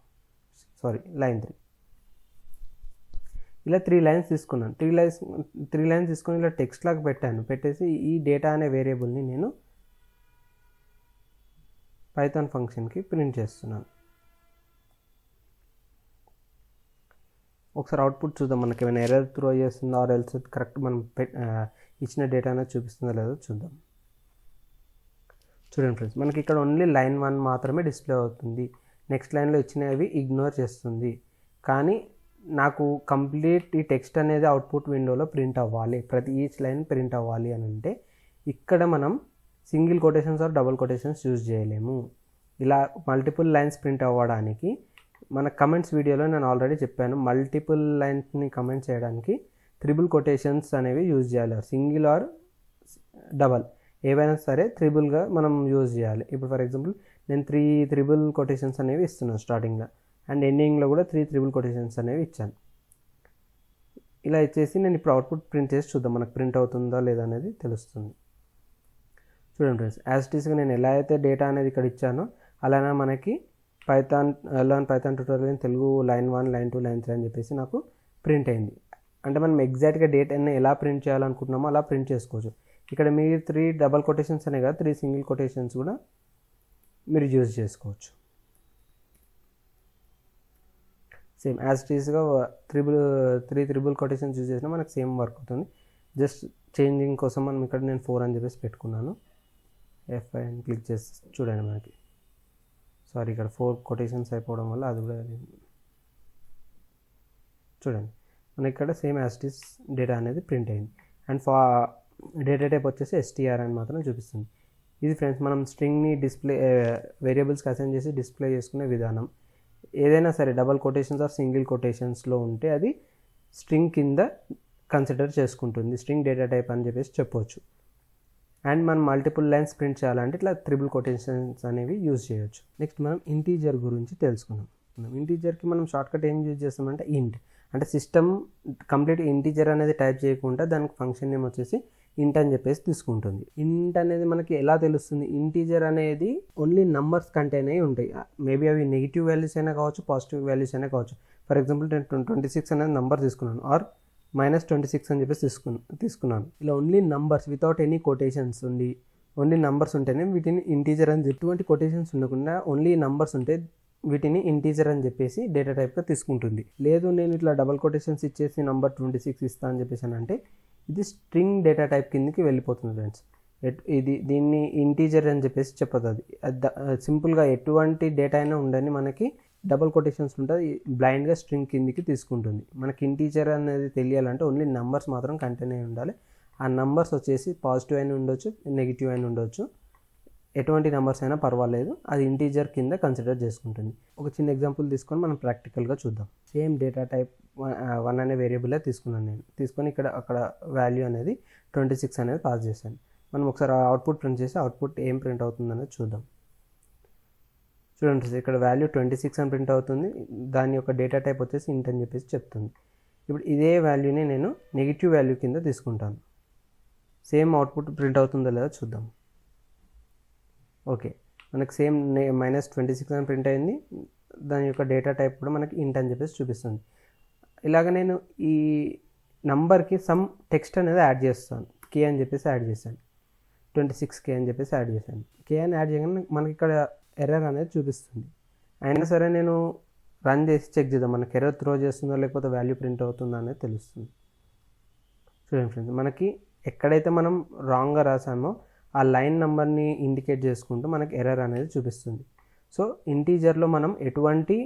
లైన్ 3, ఇలా 3 లైన్స్ తీసుకున్నాను. 3 లైన్స్ తీసుకొని ఇలా టెక్స్ట్ లాగా పెట్టేసి ఈ డేటా అనే వేరియబుల్ని నేను పైథాన్ ఫంక్షన్కి ప్రింట్ చేస్తున్నాను. ఒకసారి అవుట్పుట్ చూద్దాం, మనకి ఏమైనా ఎర్రర్ త్రో చేస్తుందో ఆర్ ఎల్స్ కరెక్ట్ మనం ఇచ్చిన డేటా అనేది చూపిస్తుందో లేదో చూద్దాం. చూడండి ఫ్రెండ్స్, మనకి ఇక్కడ ఓన్లీ లైన్ 1 మాత్రమే డిస్ప్లే అవుతుంది. నెక్స్ట్ లైన్లో ఇచ్చినవి ఇగ్నోర్ చేస్తుంది. కానీ నాకు కంప్లీట్ ఈ టెక్స్ట్ అనేది అవుట్పుట్ విండోలో ప్రింట్ అవ్వాలి, ప్రతి ఈచ్ లైన్ ప్రింట్ అవ్వాలి అని అంటే ఇక్కడ మనం single quotations or double quotations use చేయలేము. ఇలా మల్టిపుల్ లైన్స్ ప్రింట్ అవ్వడానికి మన కమెంట్స్ వీడియోలో నేను ఆల్రెడీ చెప్పాను, మల్టిపుల్ లైన్స్ని కమెంట్ చేయడానికి త్రిబుల్ కొటేషన్స్ అనేవి యూజ్ చేయాలి. సింగిల్ ఆర్ డబల్ ఏవైనా సరే త్రిబుల్గా మనం యూజ్ చేయాలి. ఇప్పుడు ఫర్ ఎగ్జాంపుల్ నేను 3 త్రిబుల్ కొటేషన్స్ అనేవి ఇస్తున్నాను స్టార్టింగ్లో, అండ్ ఎండింగ్లో కూడా 3 త్రిబుల్ కొటేషన్స్ అనేవి ఇచ్చాను. ఇలా ఇచ్చేసి నేను ఇప్పుడు అవుట్పుట్ ప్రింట్ చేసి చూద్దాం, మనకు ప్రింట్ అవుతుందా లేదా అనేది తెలుస్తుంది. చూడండి ఫ్రెండ్స్, యాజ్ ఇట్ ఈస్గా నేను ఎలా అయితే డేటా అనేది ఇక్కడ ఇచ్చానో అలానే మనకి Python tutorial in Telugu line 1, line 2, line 3 అని చెప్పేసి నాకు ప్రింట్ అయింది. అంటే మనం ఎగ్జాక్ట్గా డేటాని ఎలా ప్రింట్ చేయాలనుకుంటున్నామో అలా ప్రింట్ చేసుకోవచ్చు. ఇక్కడ మీరు 3 డబల్ కొటేషన్స్ అనే కదా, 3 సింగిల్ కొటేషన్స్ కూడా మీరు యూజ్ చేసుకోవచ్చు. సేమ్ యాజ్ ఇట్ ఈస్గా 3 త్రిబుల్ కొటేషన్స్ యూజ్ చేసినా మనకు సేమ్ వర్క్ అవుతుంది. జస్ట్ చేంజింగ్ కోసం మనం ఇక్కడ నేను 4 అని చెప్పేసి పెట్టుకున్నాను. F5 అని క్లిక్ చేసి చూడండి, మనకి ఇక్కడ 4 కొటేషన్స్ అయిపోవడం వల్ల అది కూడా చూడండి మనకి ఇక్కడ same as it is data అనేది ప్రింట్ అయింది. అండ్ డేటా టైప్ వచ్చేసి str అని మాత్రం చూపిస్తుంది. ఇది ఫ్రెండ్స్ మనం స్ట్రింగ్ని వేరియబుల్స్కి అసైన్ చేసి డిస్ప్లే చేసుకునే విధానం. ఏదైనా సరే డబల్ కొటేషన్స్ ఆర్ సింగిల్ కొటేషన్స్లో ఉంటే అది స్ట్రింగ్ కింద కన్సిడర్ చేసుకుంటుంది, స్ట్రింగ్ డేటా టైప్ అని చెప్పేసి చెప్పవచ్చు. అండ్ మనం మల్టిపుల్ లైన్స్ ప్రింట్ చేయాలంటే ఇట్లా త్రిబుల్ కొటేషన్స్ అనేవి యూజ్ చేయొచ్చు. నెక్స్ట్ మనం ఇంటీజర్ గురించి తెలుసుకుందాం. ఇంటీజర్కి మనం షార్ట్కట్ ఏం యూజ్ చేస్తామంటే ఇంట్, అంటే సిస్టమ్ కంప్లీట్ ఇంటీజర్ అనేది టైప్ చేయకుండా దానికి ఫంక్షన్ నేమ్ వచ్చేసి ఇంట్ అని చెప్పేసి తీసుకుంటుంది. ఇంట్ అనేది మనకి ఎలా తెలుస్తుంది, ఇంటీజర్ అనేది ఓన్లీ నంబర్స్ కంటైన్ అయి ఉంటాయి. మేబీ అవి నెగిటివ్ వాల్యూస్ అయినా కావచ్చు, పాజిటివ్ వాల్యూస్ అయినా కావచ్చు. ఫర్ ఎగ్జాంపుల్ నేను 26 అనేది నంబర్ తీసుకున్నాను, ఆర్ -26 అని చెప్పేసి తీసుకున్నాను. ఇలా only numbers without any quotations ఉండి ఓన్లీ నంబర్స్ ఉంటేనే వీటిని ఇంటీజర్ అని చెప్పి, ఎటువంటి కొటేషన్స్ ఉండకుండా ఓన్లీ నంబర్స్ ఉంటే వీటిని ఇంటీజర్ అని చెప్పేసి డేటా టైప్గా తీసుకుంటుంది. లేదు నేను ఇట్లా డబల్ కొటేషన్స్ ఇచ్చేసి నంబర్ 26 ఇస్తా అని చెప్పేసి అంటే ఇది స్ట్రింగ్ డేటా టైప్ కిందకి వెళ్ళిపోతుంది ఫ్రెండ్స్. దీన్ని ఇంటీజర్ అని చెప్పేసి చెప్పదు. అది సింపుల్గా ఎటువంటి డేటా అయినా ఉండని మనకి డబల్ కొటేషన్స్ ఉంటుంది, బ్లైండ్గా స్ట్రింగ్ కిందికి తీసుకుంటుంది. మనకి ఇంటీజర్ అనేది తెలియాలంటే ఓన్లీ నంబర్స్ మాత్రం కంటైన్ అయి ఉండాలి. ఆ నంబర్స్ వచ్చేసి పాజిటివ్ అయినా ఉండొచ్చు, నెగిటివ్ అయినా ఉండొచ్చు, ఎటువంటి నెంబర్స్ అయినా పర్వాలేదు, అది ఇంటీజర్ కింద కన్సిడర్ చేసుకుంటుంది. ఒక చిన్న ఎగ్జాంపుల్ తీసుకొని మనం ప్రాక్టికల్గా చూద్దాం. సేమ్ డేటా టైప్ 1 అనే వేరియబులే తీసుకున్నాను నేను. తీసుకొని అక్కడ వాల్యూ అనేది 26 అనేది పాస్ చేశాను. మనం ఒకసారి అవుట్పుట్ ప్రింట్ చేసి అవుట్పుట్ ఏం ప్రింట్ అవుతుంది అనేది చూద్దాం. చూడండి ఇక్కడ వాల్యూ 26 అని ప్రింట్ అవుతుంది. దాని యొక్క డేటా టైప్ వచ్చేసి ఇంట్ అని చెప్పేసి చెప్తుంది. ఇప్పుడు ఇదే వాల్యూని నేను నెగిటివ్ వాల్యూ కింద తీసుకుంటాను. సేమ్ అవుట్పుట్ ప్రింట్ అవుతుందో లేదో చూద్దాం. ఓకే, మనకు సేమ్ -26 అని ప్రింట్ అయింది. దాని యొక్క డేటా టైప్ కూడా మనకి ఇంట్ అని చెప్పేసి చూపిస్తుంది. ఇలాగ నేను ఈ నంబర్కి సమ్ టెక్స్ట్ అనేది యాడ్ చేస్తాను. కే అని చెప్పేసి యాడ్ చేశాను, 26K అని చెప్పేసి యాడ్ చేశాను. కే అని యాడ్ చేయగానే మనకి ఇక్కడ ఎర్రర్ అనేది చూపిస్తుంది. అయినా సరే నేను రన్ చేసి చెక్ చేద్దాం, మనకి ఎర్రర్ త్రో చేస్తుందో లేకపోతే వాల్యూ ప్రింట్ అవుతుందో అనేది తెలుస్తుంది. చూడండి ఫ్రెండ్స్, మనకి ఎక్కడైతే మనం రాంగ్గా రాసామో ఆ లైన్ నెంబర్ని ఇండికేట్ చేసుకుంటూ మనకి ఎర్రర్ అనేది చూపిస్తుంది. సో ఇంటీజర్లో మనం ఎటువంటి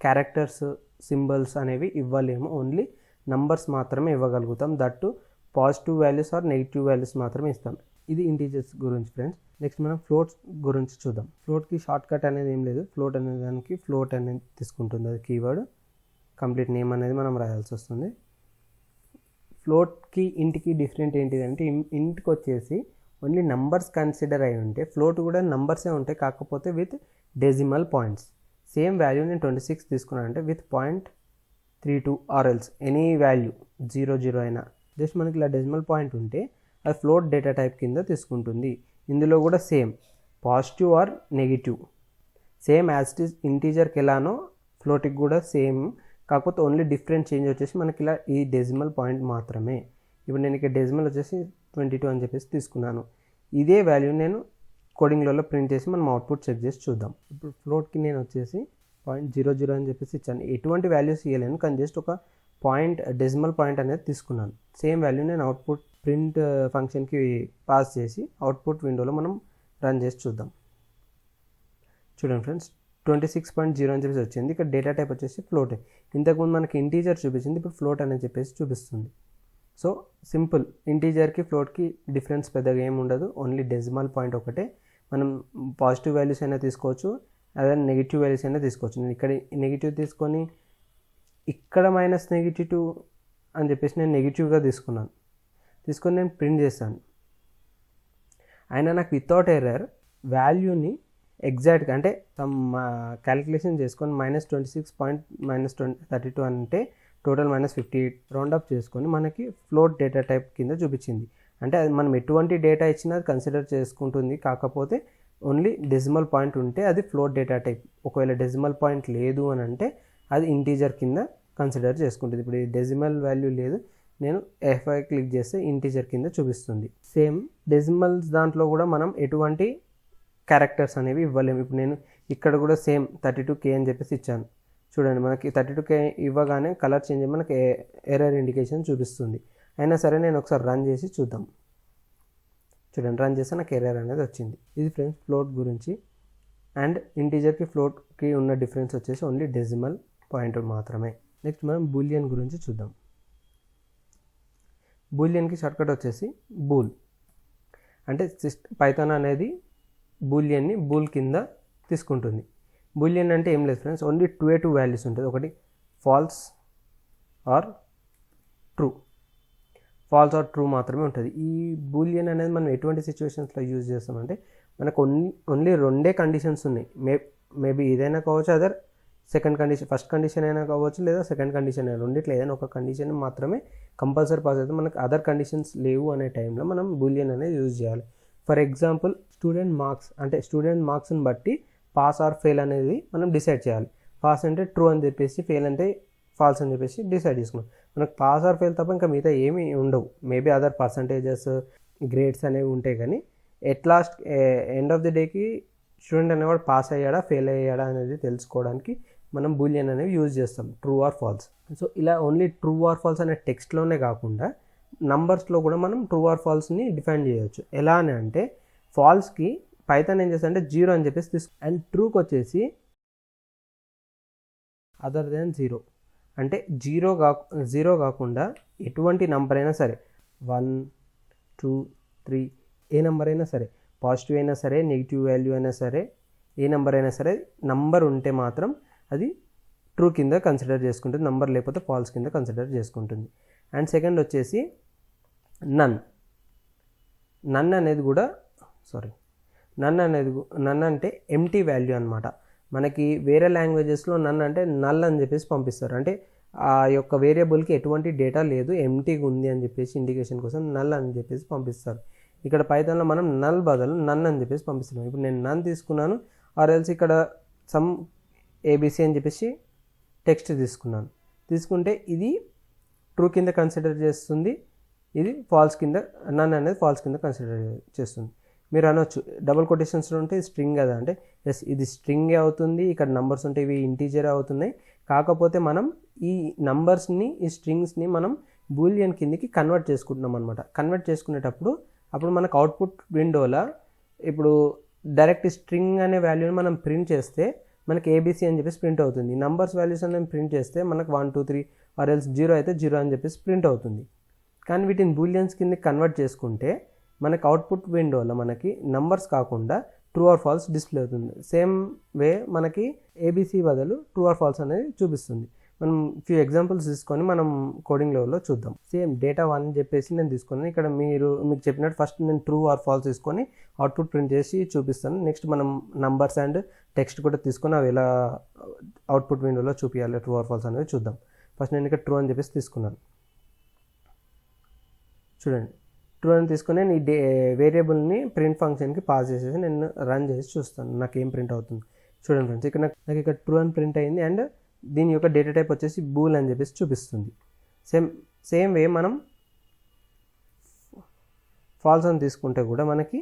క్యారెక్టర్స్, సింబల్స్ అనేవి ఇవ్వలేము, ఓన్లీ నంబర్స్ మాత్రమే ఇవ్వగలుగుతాం. That positive values or negative values మాత్రమే ఇస్తాం. ఇది ఇంటీజర్స్ గురించి ఫ్రెండ్స్. నెక్స్ట్ మనం ఫ్లోట్స్ గురించి చూద్దాం. ఫ్లోట్కి షార్ట్ కట్ అనేది ఏం లేదు. ఫ్లోట్ అనే దానికి ఫ్లోట్ అనేది తీసుకుంటుంది అది కీవర్డ్. కంప్లీట్ నేమ్ అనేది మనం రాయాల్సి వస్తుంది. ఫ్లోట్కి ఇంటికి డిఫరెంట్ ఏంటిదంటే, ఇంటికి వచ్చేసి ఓన్లీ నంబర్స్ కన్సిడర్ అయి ఉంటే, ఫ్లోట్ కూడా నంబర్సే ఉంటాయి, కాకపోతే with decimal points. Same value నేను 26 తీసుకున్నాను అంటే with 0.32 or else any value 00 అయినా జస్ట్ మనకి ఇలా డెసిమల్ పాయింట్ ఉంటే అది ఫ్లోట్ డేటా టైప్ కింద తీసుకుంటుంది. ఇందులో కూడా same positive or negative, same as it is ఇంటీజర్కి ఎలానో ఫ్లోట్కి కూడా సేమ్, కాకపోతే ఓన్లీ డిఫరెంట్ చేంజ్ వచ్చేసి మనకి ఇలా ఈ డెసిమల్ పాయింట్ మాత్రమే. ఇప్పుడు నేను ఇక్కడ డెసిమల్ వచ్చేసి 22 అని చెప్పేసి తీసుకున్నాను. ఇదే వాల్యూ నేను కోడింగ్లలో ప్రింట్ చేసి మనం అవుట్పుట్ చెక్ చేసి చూద్దాం. ఇప్పుడు ఫ్లోట్కి నేను వచ్చేసి 0.00 అని చెప్పేసి ఇచ్చాను. ఎటువంటి వాల్యూస్ ఇవ్వలేను, కానీ జస్ట్ ఒక డెసిమల్ పాయింట్ అనేది తీసుకున్నాను. సేమ్ వాల్యూ నేను అవుట్పుట్ ప్రింట్ ఫంక్షన్కి పాస్ చేసి అవుట్పుట్ విండోలో మనం రన్ చేసి చూద్దాం. చూడండి ఫ్రెండ్స్, 26.0 అని చెప్పేసి వచ్చింది. ఇక్కడ డేటా టైప్ వచ్చేసి ఫ్లోట్. ఇంతకుముందు మనకి ఇంటీజర్ చూపించింది, ఇప్పుడు ఫ్లోట్ అని చెప్పేసి చూపిస్తుంది. సో సింపుల్, ఇంటీజర్కి ఫ్లోట్కి డిఫరెన్స్ పెద్దగా ఏమి ఉండదు, ఓన్లీ డెసిమల్ పాయింట్ ఒకటే. మనం పాజిటివ్ వాల్యూస్ అయినా తీసుకోవచ్చు, అదే నెగిటివ్ వాల్యూస్ అయినా తీసుకోవచ్చు. నేను ఇక్కడ నెగిటివ్ తీసుకొని ఇక్కడ -నెగిటివ్ అని చెప్పేసి నేను నెగిటివ్గా తీసుకొని నేను ప్రింట్ చేశాను. అయినా నాకు వితౌట్ ఎర్రర్ వాల్యూని ఎగ్జాక్ట్గా అంటే క్యాలిక్యులేషన్ చేసుకొని -26.-32 అంటే టోటల్ -58 రౌండప్ చేసుకొని మనకి ఫ్లోట్ డేటా టైప్ కింద చూపించింది. అంటే అది మనం ఎటువంటి డేటా ఇచ్చినా అది కన్సిడర్ చేసుకుంటుంది, కాకపోతే ఓన్లీ డెసిమల్ పాయింట్ ఉంటే అది ఫ్లోట్ డేటా టైప్. ఒకవేళ డెసిమల్ పాయింట్ లేదు అని అంటే అది ఇంటీజర్ కింద కన్సిడర్ చేసుకుంటుంది. ఇప్పుడు ఈ డెసిమల్ వాల్యూ లేదు, నేను F5 క్లిక్ చేస్తే ఇంటీజర్ కింద చూపిస్తుంది. సేమ్ డెసిమల్స్ దాంట్లో కూడా మనం ఎటువంటి క్యారెక్టర్స్ అనేవి ఇవ్వలేము. ఇప్పుడు నేను ఇక్కడ కూడా సేమ్ 32K అని చెప్పేసి ఇచ్చాను. చూడండి, మనకి 32K ఇవ్వగానే కలర్ చేంజ్ అయ్యి మనకి ఎర్రర్ ఇండికేషన్ చూపిస్తుంది. అయినా సరే నేను ఒకసారి రన్ చేసి చూద్దాం. చూడండి, రన్ చేస్తే నాకు ఎర్రర్ అనేది వచ్చింది. ఇది ఫ్రెండ్స్ ఫ్లోట్ గురించి. అండ్ ఇంటీజర్కి ఫ్లోట్కి ఉన్న డిఫరెన్స్ వచ్చేసి ఓన్లీ డెసిమల్ పాయింట్ మాత్రమే. నెక్స్ట్ మనం బూలియన్ గురించి చూద్దాం. బూలియన్కి షార్ట్కట్ వచ్చేసి బూల్. అంటే పైథాన్ అనేది బూలియన్ని బూల్ కింద తీసుకుంటుంది. బూలియన్ అంటే ఏం లేదు ఫ్రెండ్స్, ఓన్లీ 2 వాల్యూస్ ఉంటుంది. ఒకటి false or true. False or true మాత్రమే ఉంటుంది. ఈ బూలియన్ అనేది మనం ఎటువంటి సిచ్యువేషన్స్లో యూజ్ చేస్తామంటే, మనకు ఓన్లీ 2 కండిషన్స్ ఉన్నాయి. మేబీ ఏదైనా కావచ్చు, other second condition, first condition అయినా కావచ్చు, లేదా సెకండ్ కండిషన్ అయినా, రెండిట్లో ఏదైనా ఒక కండిషన్ మాత్రమే కంపల్సరీ పాస్ అయితే, మనకు అదర్ కండిషన్స్ లేవు అనే టైంలో మనం బూలియన్ అనేది యూజ్ చేయాలి. ఫర్ ఎగ్జాంపుల్ స్టూడెంట్ మార్క్స్, అంటే స్టూడెంట్ మార్క్స్ని బట్టి పాస్ ఆర్ ఫెయిల్ అనేది మనం డిసైడ్ చేయాలి. పాస్ అంటే ట్రూ అని చెప్పేసి, ఫెయిల్ అంటే ఫాల్స్ అని చెప్పేసి డిసైడ్ చేసుకున్నాం. మనకు పాస్ ఆర్ ఫెయిల్ తప్ప ఇంకా మిగతా ఏమీ ఉండవు. మేబీ అదర్ పర్సంటేజెస్, గ్రేడ్స్ అనేవి ఉంటాయి, కానీ at last end of the డేకి స్టూడెంట్ అనేవాడు పాస్ అయ్యాడా ఫెయిల్ అయ్యాడా అనేది తెలుసుకోవడానికి మనం బూలియన్ అనేవి యూజ్ చేస్తాం, ట్రూ ఆర్ ఫాల్స్. సో ఇలా ఓన్లీ ట్రూ ఆర్ ఫాల్స్ అనే టెక్స్ట్లోనే కాకుండా నంబర్స్లో కూడా మనం ట్రూ ఆర్ ఫాల్స్ని డిఫైన్ చేయవచ్చు. ఎలా అని అంటే, ఫాల్స్కి పైథాన్ ఏం చేస్తా అంటే 0 అని చెప్పేసి అండ్ ట్రూకి వచ్చేసి అదర్ దెన్ 0. అంటే 0 కాకుండా ఎటువంటి నంబర్ అయినా సరే, 1, 2, 3 ఏ నెంబర్ అయినా సరే, పాజిటివ్ అయినా సరే, నెగిటివ్ వాల్యూ అయినా సరే, ఏ నెంబర్ అయినా సరే, నంబర్ ఉంటే మాత్రం అది ట్రూ కింద కన్సిడర్ చేసుకుంటుంది, నంబర్ లేకపోతే ఫాల్స్ కింద కన్సిడర్ చేసుకుంటుంది. అండ్ సెకండ్ వచ్చేసి నన్ అనేది కూడా నన్ అంటే ఎంటీ వాల్యూ అనమాట. మనకి వేరే లాంగ్వేజెస్లో నన్ అంటే నల్ అని చెప్పేసి పంపిస్తారు. అంటే ఆ యొక్క వేరియబుల్కి ఎటువంటి డేటా లేదు, ఎంటీగా ఉంది అని చెప్పేసి ఇండికేషన్ కోసం నల్ అని చెప్పేసి పంపిస్తారు. ఇక్కడ పైథాన్లో మనం నల్ బదులు నన్ అని చెప్పేసి పంపిస్తున్నాం. ఇప్పుడు నేను నన్ తీసుకున్నాను, ఆర్ ఎల్స్ ఇక్కడ సమ్ ఏబిసి అని చెప్పేసి టెక్స్ట్ తీసుకుంటే ఇది ట్రూ కింద కన్సిడర్ చేస్తుంది, ఇది ఫాల్స్ కింద, నన్ అనేది ఫాల్స్ కింద కన్సిడర్ చేస్తుంది. మీరు అనొచ్చు డబుల్ కొటేషన్స్లో ఉంటే స్ట్రింగ్ కదా అంటే, ఎస్ ఇది స్ట్రింగే అవుతుంది, ఇక్కడ నంబర్స్ ఉంటే ఇవి ఇంటీజర్ అవుతున్నాయి. కాకపోతే మనం ఈ నంబర్స్ని, ఈ స్ట్రింగ్స్ని మనం బూలియన్ కిందకి కన్వర్ట్ చేసుకుంటున్నాం అనమాట. కన్వర్ట్ చేసుకునేటప్పుడు అప్పుడు మనకు అవుట్పుట్ విండోలో ఇప్పుడు డైరెక్ట్ స్ట్రింగ్ అనే వాల్యూని మనం ప్రింట్ చేస్తే మనకి ఏబిసి అని చెప్పేసి ప్రింట్ అవుతుంది. నంబర్స్ వాల్యూస్ అనేవి ప్రింట్ చేస్తే మనకు 1 2 3 ఆర్ ఎల్స్ 0 అయితే 0 అని చెప్పేసి ప్రింట్ అవుతుంది. కానీ వీటిని బూలియన్స్ కింద కన్వర్ట్ చేసుకుంటే మనకి అవుట్పుట్ విండోలో మనకి నంబర్స్ కాకుండా ట్రూ ఆర్ ఫాల్స్ డిస్ప్లే అవుతుంది. సేమ్ వే మనకి ఏబిసి బదులు ట్రూ ఆర్ ఫాల్స్ అనేది చూపిస్తుంది. మనం ఫ్యూ ఎగ్జాంపుల్స్ తీసుకొని మనం కోడింగ్ లెవెల్లో చూద్దాం. సేమ్ డేటా 1 అని చెప్పేసి నేను తీసుకున్నాను. ఇక్కడ మీకు చెప్పినట్టు ఫస్ట్ నేను ట్రూ ఆర్ ఫాల్స్ తీసుకొని అవుట్పుట్ ప్రింట్ చేసి చూపిస్తాను. నెక్స్ట్ మనం నంబర్స్ అండ్ టెక్స్ట్ కూడా తీసుకొని అవి ఎలా అవుట్పుట్ విండోలో చూపించాలి ట్రూ ఆర్ ఫాల్స్ అనేది చూద్దాం. ఫస్ట్ నేను ఇక్కడ ట్రూ అని చెప్పేసి తీసుకున్నాను. చూడండి, ట్రూ అని తీసుకుని నేను ఈ వేరియబుల్ని ప్రింట్ ఫంక్షన్కి పాస్ చేసేసి నేను రన్ చేసి చూస్తాను నాకు ఏం ప్రింట్ అవుతుంది. చూడండి ఫ్రెండ్స్, ఇక్కడ నాకు ఇక్కడ ట్రూ అని ప్రింట్ అయింది అండ్ దీని యొక్క డేటా టైప్ వచ్చేసి బూల్ అని చెప్పేసి చూపిస్తుంది. సేమ్ వే మనం ఫాల్స్ అని తీసుకుంటే కూడా మనకి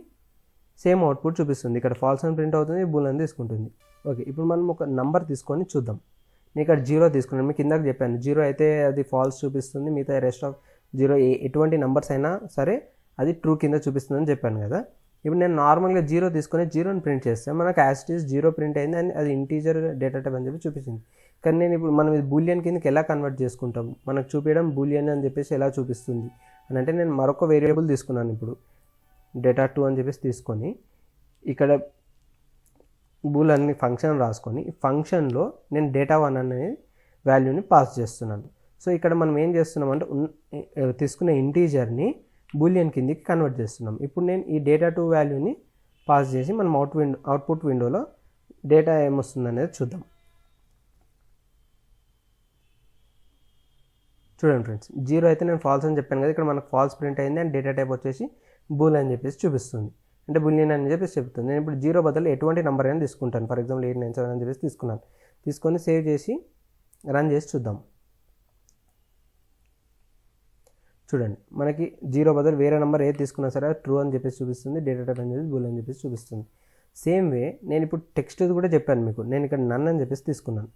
సేమ్ అవుట్పుట్ చూపిస్తుంది. ఇక్కడ ఫాల్స్ అని ప్రింట్ అవుతుంది, బూల్ అని తీసుకుంటుంది. ఓకే, ఇప్పుడు మనం ఒక నంబర్ తీసుకొని చూద్దాం. నేను ఇక్కడ 0 తీసుకున్నాను, మీకు కిందకి చెప్పాను 0 అయితే అది ఫాల్స్ చూపిస్తుంది, మిగతా రెస్ట్ ఆఫ్ 0 ఎటువంటి నంబర్స్ అయినా సరే అది ట్రూ కింద చూపిస్తుందని చెప్పాను కదా. ఇప్పుడు నేను నార్మల్గా 0 తీసుకొని 0ని ప్రింట్ చేస్తే మనకు యాజ్ ఇట్ ఈస్ 0 ప్రింట్ అయింది అండ్ అది ఇంటీజర్ డేటా టైప్ అని చెప్పి చూపించింది. కానీ నేను ఇప్పుడు మనం ఇది బూలియన్ కిందకి ఎలా కన్వర్ట్ చేసుకుంటాం, మనకు చూపించడం బూలియన్ అని చెప్పేసి ఎలా చూపిస్తుంది అని అంటే, నేను మరొక వేరియబుల్ తీసుకున్నాను. ఇప్పుడు డేటా 2 అని చెప్పేసి తీసుకొని ఇక్కడ బూల్ అన్ని ఫంక్షన్ రాసుకొని ఫంక్షన్లో నేను డేటా 1 అనే వాల్యూని పాస్ చేస్తున్నాను. సో ఇక్కడ మనం ఏం చేస్తున్నామంటే తీసుకున్న ఇంటీజర్ని బూలియన్ కిందకి కన్వర్ట్ చేస్తున్నాం. ఇప్పుడు నేను ఈ డేటా 2 వాల్యూని పాస్ చేసి మనం అవుట్పుట్ విండోలో డేటా ఏమొస్తుంది అనేది చూద్దాం. చూడండి ఫ్రెండ్స్, 0 అయితే నేను ఫాల్స్ అని చెప్పాను కదా, ఇక్కడ మనకు ఫాల్స్ ప్రింట్ అయింది అండ్ డేటా టైప్ వచ్చేసి బూల్ అని చెప్పేసి చూపిస్తుంది, అంటే బూలియన్ అని చెప్పేసి చెప్తుంది. నేను ఇప్పుడు 0 బదులు ఎటువంటి నెంబర్ అయినా తీసుకుంటాను. ఫర్ ఎగ్జాంపుల్ 897 అని చెప్పేసి తీసుకొని సేవ్ చేసి రన్ చేసి చూద్దాం. చూడండి, మనకి 0 బదులు వేరే నెంబర్ ఏది తీసుకున్నా సరే ట్రూ అని చెప్పేసి చూపిస్తుంది, డేటా టైప్ అని చెప్పేసి బూల్ అని చెప్పేసి చూపిస్తుంది. సేమ్ వే నేను ఇప్పుడు టెక్స్ట్ కూడా చెప్పాను మీకు, నేను ఇక్కడ నన్ అని చెప్పేసి తీసుకున్నాను.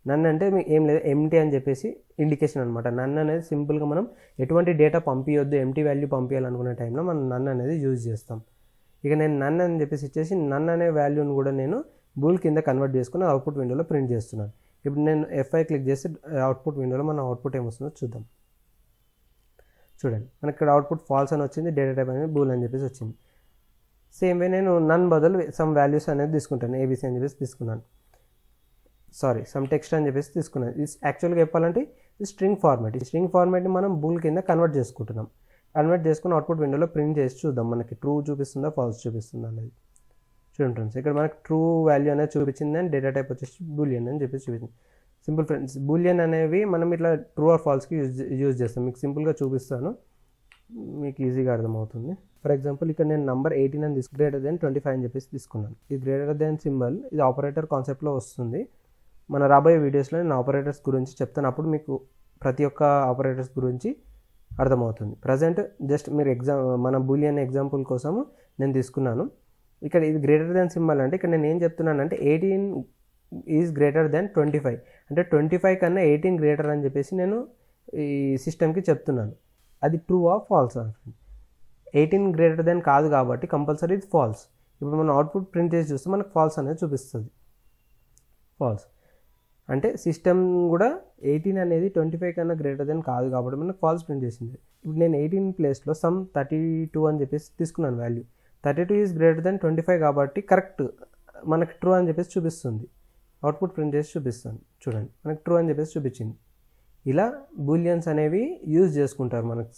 నన్ అంటే మీకు ఏం లేదు, ఎంటీ అని చెప్పేసి ఇండికేషన్ అనమాట. నన్ అనేది సింపుల్గా మనం ఎటువంటి డేటా పంపించొద్దు, ఎంటీ వాల్యూ పంపించాలనుకునే టైంలో మనం నన్ అనేది యూజ్ చేస్తాం. ఇక నేను నన్ అని చెప్పేసి ఇచ్చేసి నన్ అనే వాల్యూని కూడా నేను బూల్ కింద కన్వర్ట్ చేసుకుని అవుట్పుట్ విండోలో ప్రింట్ చేస్తున్నాను. ఇప్పుడు నేను F5 క్లిక్ చేసి అవుట్పుట్ విండోలో మన అవుట్పుట్ ఏమొస్తుందో చూద్దాం. చూడండి, మనకి ఇక్కడ అవుట్పుట్ ఫాల్స్ అని వచ్చింది, డేటా టైప్ అనేది బూల్ అని చెప్పేసి వచ్చింది. సేమ్ వే నేను నన్ బదులు సమ్ వాల్యూస్ అనేది తీసుకుంటాను, ఏబీసీ అని చెప్పేసి తీసుకున్నాను, సమ్ టెక్స్ట్ అని చెప్పేసి తీసుకున్నాను. ఇది యాక్చువల్గా చెప్పాలంటే ఇది స్ట్రింగ్ ఫార్మాట్. ఈ స్ట్రింగ్ ఫార్మాట్ని మనం బూల్ కింద కన్వర్ట్ చేసుకుంటున్నాం. కన్వర్ట్ చేసుకుని అవుట్పుట్ విండోలో ప్రింట్ చేసి చూద్దాం మనకి ట్రూ చూపిస్తుందా ఫాల్స్ చూపిస్తుందా అనేది. చూడండి ఫ్రెండ్స్, ఇక్కడ మనకి ట్రూ వాల్యూ అనేది చూపించింది అండ్ డేటా టైప్ వచ్చేసి బూలియన్ అని చెప్పేసి చూపించింది. సింపుల్ ఫ్రెండ్స్, బూలియన్ అనేవి మనం ఇట్లా ట్రూ ఆర్ ఫాల్స్కి యూజ్ చేస్తాం. మీకు సింపుల్గా చూపిస్తాను, మీకు ఈజీగా అర్థమవుతుంది. ఫర్ ఎగ్జాంపుల్ ఇక్కడ నేను నంబర్ 18 అని గ్రేటర్ దెన్ 25 అని చెప్పేసి తీసుకున్నాను. ఈ గ్రేటర్ దెన్ సింబల్ ఇది ఆపరేటర్ కాన్సెప్ట్లో వస్తుంది. మన రాబోయే వీడియోస్లో నేను ఆపరేటర్స్ గురించి చెప్తాను, అప్పుడు మీకు ప్రతి ఒక్క ఆపరేటర్స్ గురించి అర్థమవుతుంది. ప్రజెంట్ జస్ట్ మీరు మన బూలియన్ ఎగ్జాంపుల్ కోసం నేను తీసుకున్నాను. ఇక్కడ ఇది గ్రేటర్ దెన్ సింబల్ అంటే ఇక్కడ నేను ఏం చెప్తున్నానంటే 18 ఈజ్ గ్రేటర్ దెన్ 25, అంటే 25 కన్నా 18 గ్రేటర్ అని చెప్పేసి నేను ఈ సిస్టమ్కి చెప్తున్నాను. అది true or false? 18 greater than కాదు కాబట్టి కంపల్సరీ ఇది ఫాల్స్. ఇప్పుడు మనం అవుట్పుట్ ప్రింట్ చేసి చూస్తే మనకు ఫాల్స్ అనేది చూపిస్తుంది. ఫాల్స్ అంటే సిస్టమ్ కూడా 18 అనేది 25 కన్నా గ్రేటర్ దెన్ కాదు కాబట్టి మనకు ఫాల్స్ ప్రింట్ చేసింది. ఇప్పుడు నేను 18 ప్లేస్లో సమ్ 32 అని చెప్పేసి తీసుకున్నాను వాల్యూ. 32 ఈజ్ గ్రేటర్ దెన్ 25 కాబట్టి కరెక్ట్ మనకి ట్రూ అని చెప్పేసి చూపిస్తుంది. అవుట్పుట్ ప్రింట్ చేసి చూపిస్తాను, చూడండి మనకి ట్రూ అని చెప్పేసి చూపించింది. ఇలా బూలియన్స్ అనేవి యూజ్ చేసుకుంటారు మనకు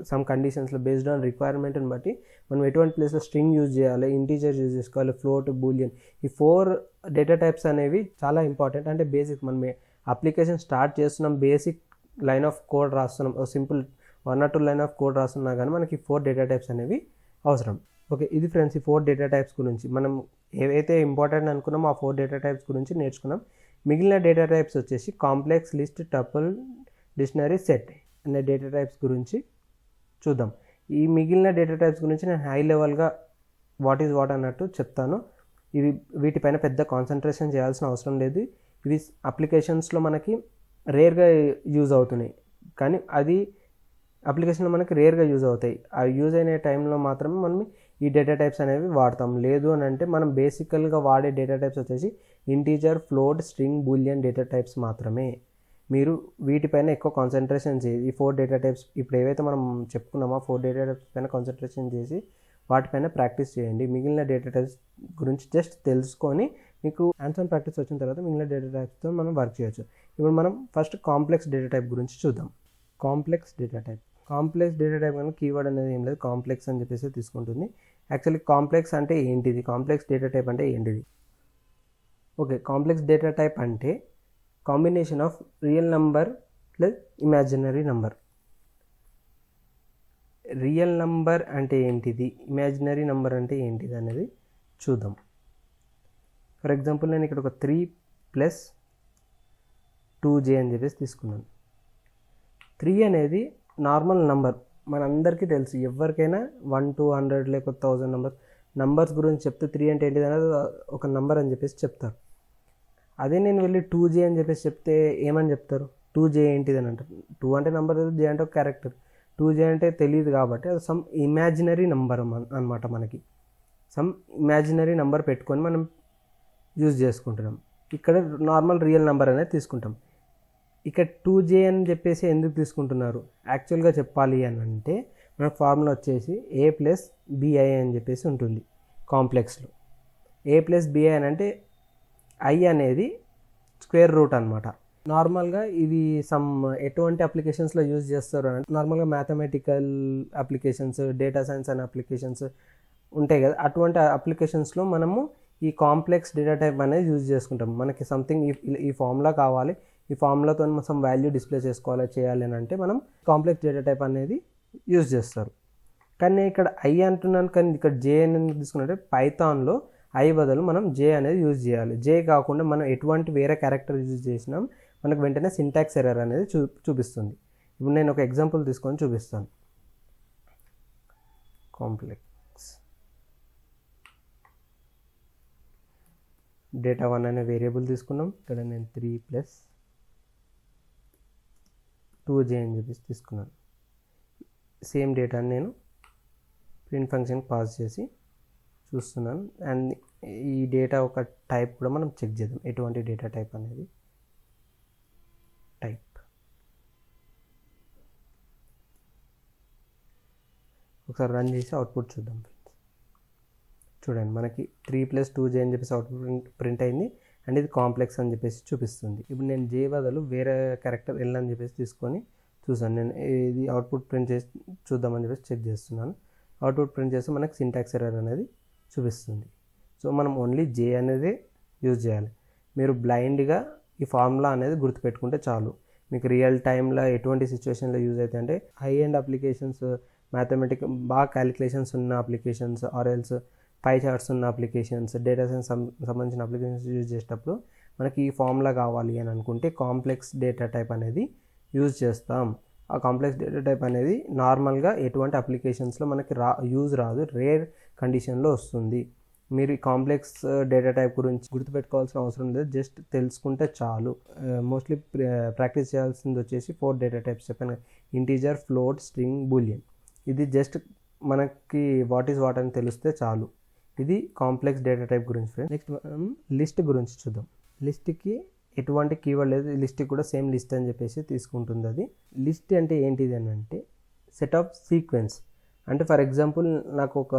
సమ్ కండిషన్స్లో బేస్డ్ ఆన్ రిక్వైర్మెంట్ని బట్టి మనం ఎటువంటి ప్లేస్లో స్ట్రింగ్ యూజ్ చేయాలి, ఇంటీజర్ యూజ్ చేసుకోవాలి, ఫ్లోట్, బూలియన్, ఈ 4 డేటా టైప్స్ అనేవి చాలా ఇంపార్టెంట్. అంటే బేసిక్ మనం అప్లికేషన్ స్టార్ట్ చేస్తున్నాం, బేసిక్ లైన్ ఆఫ్ కోడ్ రాస్తున్నాం, simple 1 or 2 line of code రాస్తున్నా కానీ మనకి 4 డేటా టైప్స్ అనేవి అవసరం. ఓకే, ఇది ఫ్రెండ్స్ ఈ 4 డేటా టైప్స్ గురించి మనం ఏవైతే ఇంపార్టెంట్ అనుకున్నామో ఆ 4 డేటా టైప్స్ గురించి నేర్చుకున్నాం. మిగిలిన డేటా టైప్స్ వచ్చేసి complex, list, tuple, dictionary, set అనే డేటా టైప్స్ గురించి చూద్దాం. ఈ మిగిలిన డేటా టైప్స్ గురించి నేను హై లెవెల్గా వాట్ ఈజ్ వాట్ అన్నట్టు చెప్తాను. వీటిపైన పెద్ద కాన్సన్ట్రేషన్ చేయాల్సిన అవసరం లేదు. ఇవి అప్లికేషన్స్లో మనకి రేర్గా యూజ్ అవుతున్నాయి, కానీ అది అప్లికేషన్లో మనకి రేర్గా యూజ్ అవుతాయి. అవి యూజ్ అయిన టైంలో మాత్రమే మనం ఈ డేటా టైప్స్ అనేవి వాడతాం. లేదు అని అంటే మనం బేసికల్గా వాడే డేటా టైప్స్ వచ్చేసి integer, float, string, Boolean data types మాత్రమే. మీరు వీటిపైన ఎక్కువ కాన్సన్ట్రేషన్ చేసి ఈ 4 డేటా టైప్స్ ఇప్పుడు ఏవైతే మనం చెప్పుకున్నామో 4 డేటా టైప్స్ పైన కాన్సన్ట్రేషన్ చేసి వాటిపైన ప్రాక్టీస్ చేయండి. మిగిలిన డేటా టైప్స్ గురించి జస్ట్ తెలుసుకొని మీకు హ్యాండ్స్ ఆన్ ప్రాక్టీస్ వచ్చిన తర్వాత మిగిలిన డేటా టైప్స్తో మనం వర్క్ చేయొచ్చు. ఇప్పుడు మనం ఫస్ట్ కాంప్లెక్స్ డేటా టైప్ గురించి చూద్దాం. కాంప్లెక్స్ డేటా టైప్ కనుక కీవర్డ్ అనేది ఏం లేదు, కాంప్లెక్స్ అని చెప్పేసి తీసుకుంటుంది. యాక్చువల్లీ కాంప్లెక్స్ అంటే ఏంటిది, కాంప్లెక్స్ డేటా టైప్ అంటే ఏంటిది? ఓకే, కాంప్లెక్స్ డేటా టైప్ అంటే combination of real number plus imaginary number. Real number అంటే ఏంటిది, ఇమాజినరీ నంబర్ అంటే ఏంటిది అనేది చూద్దాం. ఫర్ ఎగ్జాంపుల్ నేను ఇక్కడ ఒక 3 + 2j అని చెప్పేసి తీసుకున్నాను. 3 అనేది నార్మల్ నంబర్, మనందరికీ తెలుసు. ఎవరికైనా 1 to 100 లేకపోతే 1000 నంబర్స్ గురించి చెప్తే 3 అంటే ఏంటిది అనేది ఒక నంబర్ అని చెప్పేసి చెప్తారు. అదే నేను వెళ్ళి 2j అని చెప్పేసి చెప్తే ఏమని చెప్తారు? 2j ఏంటిది అని అంటారు. 2 అంటే నంబర్, j అంటే ఒక క్యారెక్టర్. 2j అంటే తెలియదు కాబట్టి అది సమ్ ఇమాజినరీ నంబర్ అనమాట. మనకి సమ్ ఇమాజినరీ నంబర్ పెట్టుకొని మనం యూజ్ చేసుకుంటున్నాం. ఇక్కడ నార్మల్ రియల్ నెంబర్ అనేది తీసుకుంటాం. ఇక్కడ 2j అని చెప్పేసి ఎందుకు తీసుకుంటున్నారు? యాక్చువల్గా చెప్పాలి అని అంటే మన ఫార్ములా వచ్చేసి a + bi అని చెప్పేసి ఉంటుంది కాంప్లెక్స్లో. a + bi అని అంటే i అనేది స్క్వేర్ రూట్ అనమాట. నార్మల్గా ఇవి సమ్ ఎటువంటి అప్లికేషన్స్లో యూజ్ చేస్తారు అంటే నార్మల్గా మ్యాథమెటికల్ అప్లికేషన్స్, డేటా సైన్స్ అనే అప్లికేషన్స్ ఉంటాయి కదా, అటువంటి అప్లికేషన్స్లో మనము ఈ కాంప్లెక్స్ డేటా టైప్ అనేది యూజ్ చేసుకుంటాం. మనకి సంథింగ్ ఈ ఫార్ములా కావాలి, ఈ ఫార్ములాతో మనం వాల్యూ డిస్ప్లే చేయాలి అని అంటే మనం కాంప్లెక్స్ డేటా టైప్ అనేది యూజ్ చేస్తారు. కానీ నేను ఇక్కడ ఐ అంటున్నాను, కానీ ఇక్కడ జే అనేది తీసుకున్నట్టే పైథాన్లో ఐ బదులు మనం జే అనేది యూజ్ చేయాలి. జే కాకుండా మనం ఎటువంటి వేరే క్యారెక్టర్ యూజ్ చేసినాం మనకు వెంటనే సింటాక్స్ ఎర్రర్ అనేది చూపిస్తుంది. ఇప్పుడు నేను ఒక ఎగ్జాంపుల్ తీసుకొని చూపిస్తాను. కాంప్లెక్స్ డేటా 1 అనే వేరియబుల్ తీసుకున్నాం. ఇక్కడ నేను 3 + 2j అని చెప్పేసి తీసుకున్నాను. సేమ్ డేటాని నేను ప్రింట్ ఫంక్షన్కి పాస్ చేసి చూస్తున్నాను. అండ్ ఈ డేటా ఒక టైప్ కూడా మనం చెక్ చేద్దాం, ఎటువంటి డేటా టైప్ అనేది. టైప్ ఒకసారి రన్ చేసి అవుట్పుట్ చూద్దాం. చూడండి, మనకి 3 + 2j అని చెప్పేసి అవుట్పుట్ ప్రింట్ అయింది. అండ్ ఇది కాంప్లెక్స్ అని చెప్పేసి చూపిస్తుంది. ఇప్పుడు నేను జే బదులు వేరే క్యారెక్టర్ ఎల్ అని చెప్పేసి తీసుకొని చూసాను. నేను ఇది అవుట్పుట్ ప్రింట్ చేసి చూద్దామని చెప్పేసి చెక్ చేస్తున్నాను. అవుట్పుట్ ప్రింట్ చేస్తే మనకి సింటాక్స్ ఎర్రర్ అనేది చూపిస్తుంది. సో మనం ఓన్లీ జే అనేది యూజ్ చేయాలి. మీరు బ్లైండ్గా ఈ ఫార్ములా అనేది గుర్తుపెట్టుకుంటే చాలు. మీకు రియల్ టైంలో ఎటువంటి సిచ్యువేషన్లో యూజ్ అవుతాయి అంటే హై ఎండ్ అప్లికేషన్స్, మ్యాథమెటిక్ బాగా క్యాలిక్యులేషన్స్ ఉన్న applications, or else pi charts ఉన్న అప్లికేషన్స్, డేటా సైన్స్ సంబంధించిన అప్లికేషన్స్ యూజ్ చేసేటప్పుడు మనకి ఈ ఫార్ములా కావాలి అని అనుకుంటే కాంప్లెక్స్ డేటా టైప్ అనేది యూజ్ చేస్తాం. ఆ కాంప్లెక్స్ డేటా టైప్ అనేది నార్మల్గా ఎటువంటి అప్లికేషన్స్లో మనకి యూజ్ రాదు, రేర్ కండిషన్లో వస్తుంది. మీరు ఈ కాంప్లెక్స్ డేటా టైప్ గురించి గుర్తుపెట్టుకోవాల్సిన అవసరం లేదు, జస్ట్ తెలుసుకుంటే చాలు. మోస్ట్లీ ప్రాక్టీస్ చేయాల్సింది వచ్చేసి 4 డేటా టైప్స్ చెప్పాను, ఇంటీజర్, ఫ్లోట్, స్ట్రింగ్, బూలియన్. ఇది జస్ట్ మనకి వాట్ ఈజ్ వాట్ అని తెలిస్తే చాలు. ఇది కాంప్లెక్స్ డేటా టైప్ గురించి ఫ్రెండ్స్. నెక్స్ట్ మనం లిస్ట్ గురించి చూద్దాం. లిస్ట్కి ఎటువంటి కీవర్డ్ లేదు, లిస్ట్కి కూడా సేమ్ లిస్ట్ అని చెప్పేసి తీసుకుంటుంది. అది లిస్ట్ అంటే ఏంటిది అని అంటే సెట్ ఆఫ్ సీక్వెన్స్. అంటే ఫర్ ఎగ్జాంపుల్ నాకు ఒక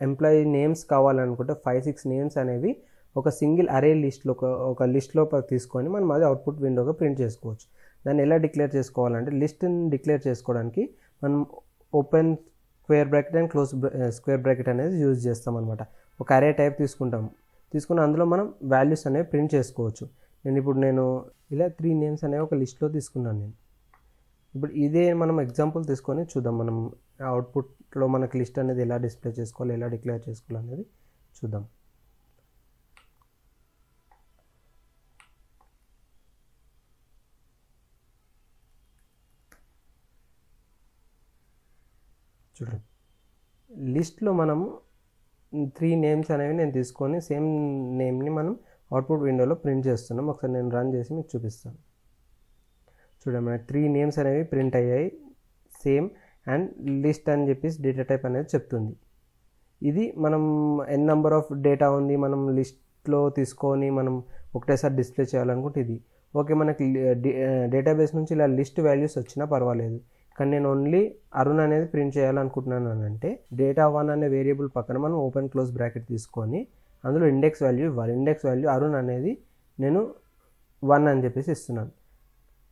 ఎంప్లాయీ నేమ్స్ కావాలనుకుంటే 5-6 నేమ్స్ అనేవి ఒక సింగిల్ అరే లిస్ట్లో ఒక లిస్ట్లో తీసుకొని మనం అది అవుట్పుట్ విండోగా ప్రింట్ చేసుకోవచ్చు. దాన్ని ఎలా డిక్లేర్ చేసుకోవాలంటే లిస్ట్ని డిక్లేర్ చేసుకోవడానికి మనం open square bracket and close square bracket అనేది యూజ్ చేస్తాం అనమాట. ఒక అరే టైప్ తీసుకుని అందులో మనం వాల్యూస్ అనేవి ప్రింట్ చేసుకోవచ్చు. నేను ఇలా 3 నేమ్స్ అనేవి ఒక లిస్ట్లో తీసుకున్నాను నేను. ఇప్పుడు ఇదే మనం ఎగ్జాంపుల్ తీసుకొని చూద్దాం. మనం అవుట్పుట్లో మనకి లిస్ట్ అనేది ఎలా డిస్ప్లే చేసుకోవాలి, ఎలా డిక్లేర్ చేసుకోవాలి అనేది చూద్దాం. చూడండి, లిస్ట్లో మనము 3 నేమ్స్ అనేవి నేను తీసుకొని సేమ్ నేమ్ని మనం అవుట్పుట్ విండోలో ప్రింట్ చేస్తున్నాం. ఒకసారి నేను రన్ చేసి మీకు చూపిస్తాను. చూడండి, మనకి 3 నేమ్స్ అనేవి ప్రింట్ అయ్యాయి సేమ్, అండ్ లిస్ట్ అని చెప్పేసి డేటా టైప్ అనేది చెప్తుంది. ఇది మనం ఎన్ నెంబర్ ఆఫ్ డేటా ఉంది మనం లిస్ట్లో తీసుకొని మనం ఒకటేసారి డిస్ప్లే చేయాలనుకుంటే ఇది ఓకే. మనకి డేటాబేస్ నుంచి ఇలా లిస్ట్ వాల్యూస్ వచ్చినా పర్వాలేదు, కానీ నేను ఓన్లీ అరుణ్ అనేది ప్రింట్ చేయాలనుకుంటున్నాను అని అంటే డేటా 1 అనే వేరియబుల్ పక్కన మనం ఓపెన్ క్లోజ్ బ్రాకెట్ తీసుకొని అందులో ఇండెక్స్ వాల్యూ ఇవ్వాలి. ఇండెక్స్ వాల్యూ అరుణ్ అనేది నేను 1 అని చెప్పేసి ఇస్తున్నాను.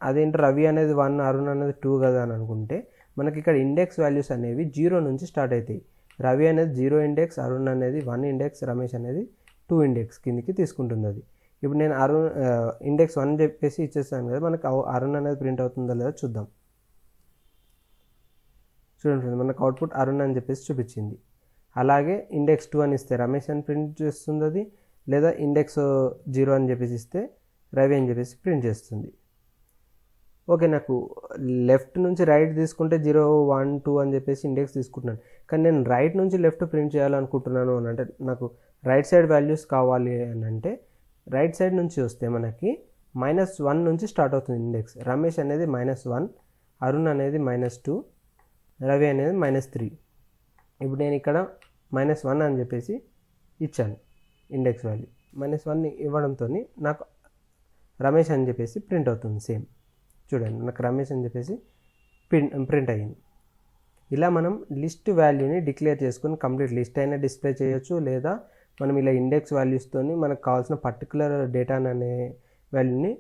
అదేంటి రవి అనేది 1 అరుణ్ అనేది 2 కదా అని అనుకుంటే మనకి ఇక్కడ ఇండెక్స్ వాల్యూస్ అనేవి 0 నుంచి స్టార్ట్ అవుతాయి. రవి అనేది 0 ఇండెక్స్, అరుణ్ అనేది 1 ఇండెక్స్, రమేష్ అనేది 2 ఇండెక్స్ కిందికి తీసుకుంటుంది అది. ఇప్పుడు నేను అరుణ్ ఇండెక్స్ 1 చెప్పేసి ఇచ్చేస్తాను కదా, మనకి అరుణ్ అనేది ప్రింట్ అవుతుందో లేదో చూద్దాం. చూడండి, మనకు అవుట్పుట్ అరుణ్ అని చెప్పేసి చూపించింది. అలాగే ఇండెక్స్ 2 అని ఇస్తే రమేష్ అని ప్రింట్ చేస్తుంది అది, లేదా ఇండెక్స్ 0 అని చెప్పేసి ఇస్తే రవి అని చెప్పేసి ప్రింట్ చేస్తుంది. ఓకే, నాకు లెఫ్ట్ నుంచి రైట్ తీసుకుంటే 0, 1, 2 అని చెప్పేసి ఇండెక్స్ తీసుకుంటున్నాను, కానీ నేను రైట్ నుంచి లెఫ్ట్ ప్రింట్ చేయాలనుకుంటున్నాను అని అంటే నాకు రైట్ సైడ్ వాల్యూస్ కావాలి అని అంటే రైట్ సైడ్ నుంచి వస్తే మనకి -1 నుంచి స్టార్ట్ అవుతుంది ఇండెక్స్. రమేష్ అనేది -1, అరుణ్ అనేది -2, రవి అనేది -3. ఇప్పుడు నేను ఇక్కడ -1 అని చెప్పేసి ఇచ్చాను ఇండెక్స్ వాల్యూ. -1 ఇవ్వడంతో నాకు రమేష్ అని చెప్పేసి ప్రింట్ అవుతుంది సేమ్. చూడండి, నాకు రమేష్ అని చెప్పేసి ప్రింట్ అయ్యింది. ఇలా మనం లిస్ట్ వాల్యూని డిక్లేర్ చేసుకొని కంప్లీట్ లిస్ట్ అయినా డిస్ప్లే చేయొచ్చు, లేదా మనం ఇలా ఇండెక్స్ వాల్యూస్తో మనకు కావాల్సిన పర్టికులర్ డేటా అనే వాల్యూని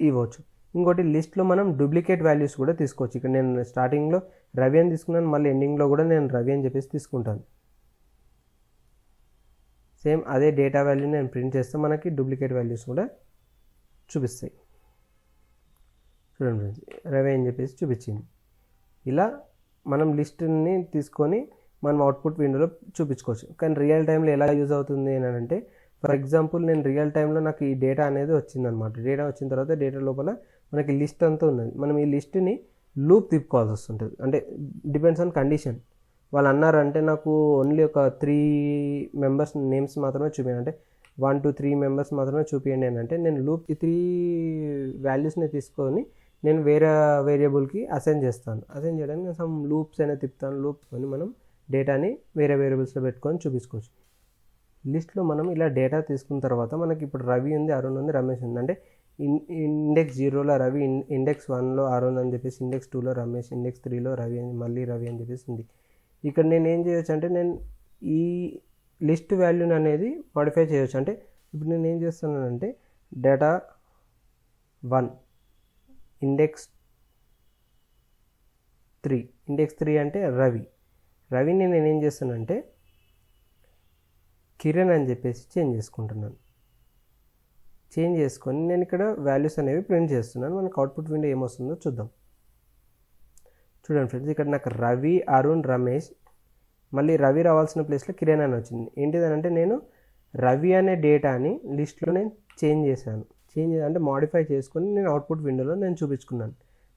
ఇవ్వచ్చు. ఇంకోటి, లిస్ట్లో మనం డూప్లికేట్ వాల్యూస్ కూడా తీసుకోవచ్చు. ఇక్కడ నేను స్టార్టింగ్లో రవి అని తీసుకున్నాను, మళ్ళీ ఎండింగ్లో కూడా నేను రవి అని చెప్పేసి తీసుకుంటాను. సేమ్ అదే డేటా వాల్యూని నేను ప్రింట్ చేస్తే మనకి డూప్లికేట్ వాల్యూస్ కూడా చూపిస్తాయి. చూడండి, రవి అని చెప్పేసి చూపించింది. ఇలా మనం లిస్ట్ని తీసుకొని మనం అవుట్పుట్ విండోలో చూపించుకోవచ్చు. కానీ రియల్ టైంలో ఎలా యూజ్ అవుతుంది అని అంటే, ఫర్ ఎగ్జాంపుల్ నేను రియల్ టైంలో నాకు ఈ డేటా అనేది వచ్చిందనమాట. డేటా వచ్చిన తర్వాత డేటా లోపల మనకి లిస్ట్ అంతా ఉన్నది. మనం ఈ లిస్ట్ని లూప్ తిప్పుకోవాల్సి వస్తుంటుంది. అంటే డిపెండ్స్ ఆన్ కండిషన్. వాళ్ళు అన్నారంటే నాకు ఓన్లీ ఒక 3 మెంబర్స్ నేమ్స్ మాత్రమే చూపించండి, అంటే 1 to 3 మెంబర్స్ మాత్రమే చూపించండి అని అంటే నేను లూప్ ఈ 3 వాల్యూస్ని తీసుకొని నేను వేరే వేరియబుల్కి అసైన్ చేస్తాను. అసైన్ చేయడానికి సమ్ లూప్స్ అనేది తిప్పుతాను. లూప్స్ కొని మనం డేటాని వేరే వేరియబుల్స్లో పెట్టుకొని చూపించుకోవచ్చు. లిస్ట్లో మనం ఇలా డేటా తీసుకున్న తర్వాత మనకి ఇప్పుడు రవి ఉంది, అరుణ్ ఉంది, రమేష్ ఉంది. అంటే ఇండెక్స్ 0లో రవి, ఇండెక్స్ 1లో అరుణ్ అని చెప్పేసి, ఇండెక్స్ 2లో రమేష్, ఇండెక్స్ 3లో రవి అని మళ్ళీ రవి అని చెప్పేసి ఉంది. ఇక్కడ నేను ఏం చేయొచ్చు అంటే నేను ఈ లిస్ట్ వాల్యూని అనేది మాడిఫై చేయొచ్చు. అంటే ఇప్పుడు నేను ఏం చేస్తున్నానంటే డేటా 1 ఇండెక్స్ 3 అంటే రవిని నేను ఏం చేస్తానంటే కిరణ్ అని చెప్పేసి చేంజ్ చేసుకుంటున్నాను. చేంజ్ చేసుకొని నేను ఇక్కడ వాల్యూస్ అనేవి ప్రింట్ చేస్తున్నాను. మనకు అవుట్పుట్ విండో ఏమొస్తుందో చూద్దాం. చూడండి ఫ్రెండ్స్, ఇక్కడ నాకు రవి, అరుణ్, రమేష్, మళ్ళీ రవి రావాల్సిన ప్లేస్లో కిరణ్ అని వచ్చింది. ఏంటిదనంటే నేను రవి అనే డేటాని లిస్ట్లో నేను చేంజ్ చేశాను. అంటే మాడిఫై చేసుకొని నేను అవుట్పుట్ విండోలో నేను చూపించుకున్నాను.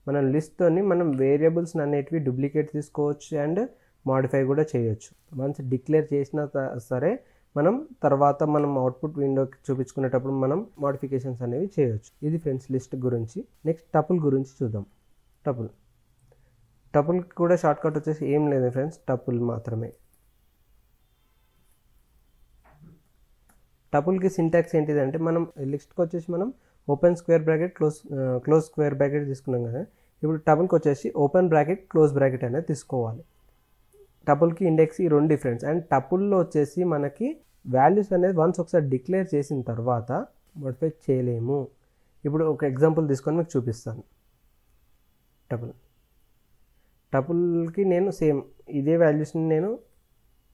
మనం లిస్ట్తోని మనం వేరియబుల్స్ అనేటివి డూప్లికేట్ తీసుకోవచ్చు అండ్ మాడిఫై కూడా చేయొచ్చు. వన్స్ డిక్లేర్ చేసినా సరే మనం తర్వాత మనం అవుట్పుట్ విండోకి చూపించుకునేటప్పుడు మనం మోడిఫికేషన్స్ అనేవి చేయొచ్చు. ఇది ఫ్రెండ్స్ లిస్ట్ గురించి. నెక్స్ట్ టపుల్ గురించి చూద్దాం. టపుల్కి కూడా షార్ట్కట్ వచ్చేసి ఏం లేదు ఫ్రెండ్స్, టపుల్ మాత్రమే. టపుల్కి సింటాక్స్ ఏంటిదంటే మనం లిస్ట్కి వచ్చేసి మనం open square bracket close square bracket తీసుకున్నాం కదా. ఇప్పుడు టపుల్కి వచ్చేసి ఓపెన్ బ్రాకెట్ క్లోజ్ బ్రాకెట్ అనేది తీసుకోవాలి. టపుల్కి ఇండెక్స్ ఈ 2 డిఫరెన్స్. అండ్ టపుల్లో వచ్చేసి మనకి వాల్యూస్ అనేది వన్స్ ఒకసారి డిక్లేర్ చేసిన తర్వాత మోడిఫై చేయలేము. ఇప్పుడు ఒక ఎగ్జాంపుల్ తీసుకొని మీకు చూపిస్తాను. టపుల్కి నేను సేమ్ ఇదే వాల్యూస్ని నేను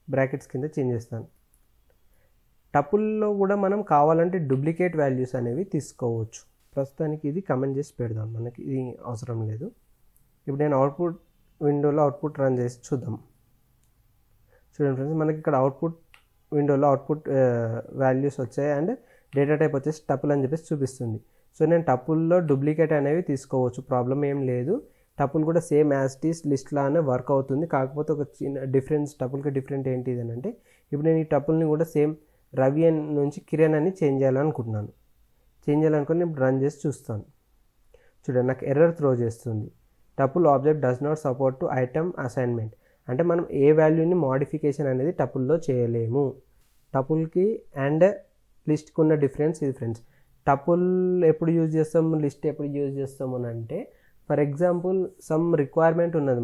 బ్రాకెట్స్ కింద చేంజ్ చేస్తాను. టపుల్లో కూడా మనం కావాలంటే డూప్లికేట్ వాల్యూస్ అనేవి తీసుకోవచ్చు. ప్రస్తుతానికి ఇది కమెంట్ చేసి పెడదాం, మనకి ఇది అవసరం లేదు. ఇప్పుడు నేను అవుట్పుట్ విండోలో అవుట్పుట్ రన్ చేసి చూద్దాం. చూడండి ఫ్రెండ్స్, మనకి ఇక్కడ అవుట్పుట్ విండోలో అవుట్పుట్ వాల్యూస్ వచ్చాయి అండ్ డేటా టైప్ వచ్చేసి టపుల్ అని చెప్పేసి చూపిస్తుంది. సో నేను టపుల్లో డూప్లికేట్ అనేవి తీసుకోవచ్చు, ప్రాబ్లం ఏం లేదు. టపుల్ కూడా same as it is list లానే వర్క్ అవుతుంది. కాకపోతే ఒక చిన్న డిఫరెన్స్, టపుల్కి డిఫరెంట్ ఏంటి అని అంటే, ఇప్పుడు నేను ఈ టపుల్ని కూడా సేమ్ రవి నుంచి కిరణ్ అని చేంజ్ చేయాలనుకుంటున్నాను. చేంజ్ చేయాలనుకుని ఇప్పుడు రన్ చేసి చూస్తాను. చూడండి, నాకు ఎర్రర్ త్రో చేస్తుంది. Tuple object does not support to item assignment. అంటే మనం ఏ వాల్యూని మోడిఫికేషన్ అనేది టపుల్లో చేయలేము. టపుల్కి అండ్ లిస్ట్కి ఉన్న డిఫరెన్స్ ఇది ఫ్రెండ్స్. టపుల్ ఎప్పుడు యూజ్ చేస్తాము, లిస్ట్ ఎప్పుడు యూజ్ చేస్తాము అని అంటే, ఫర్ ఎగ్జాంపుల్ సమ్ రిక్వైర్మెంట్ ఉన్నది,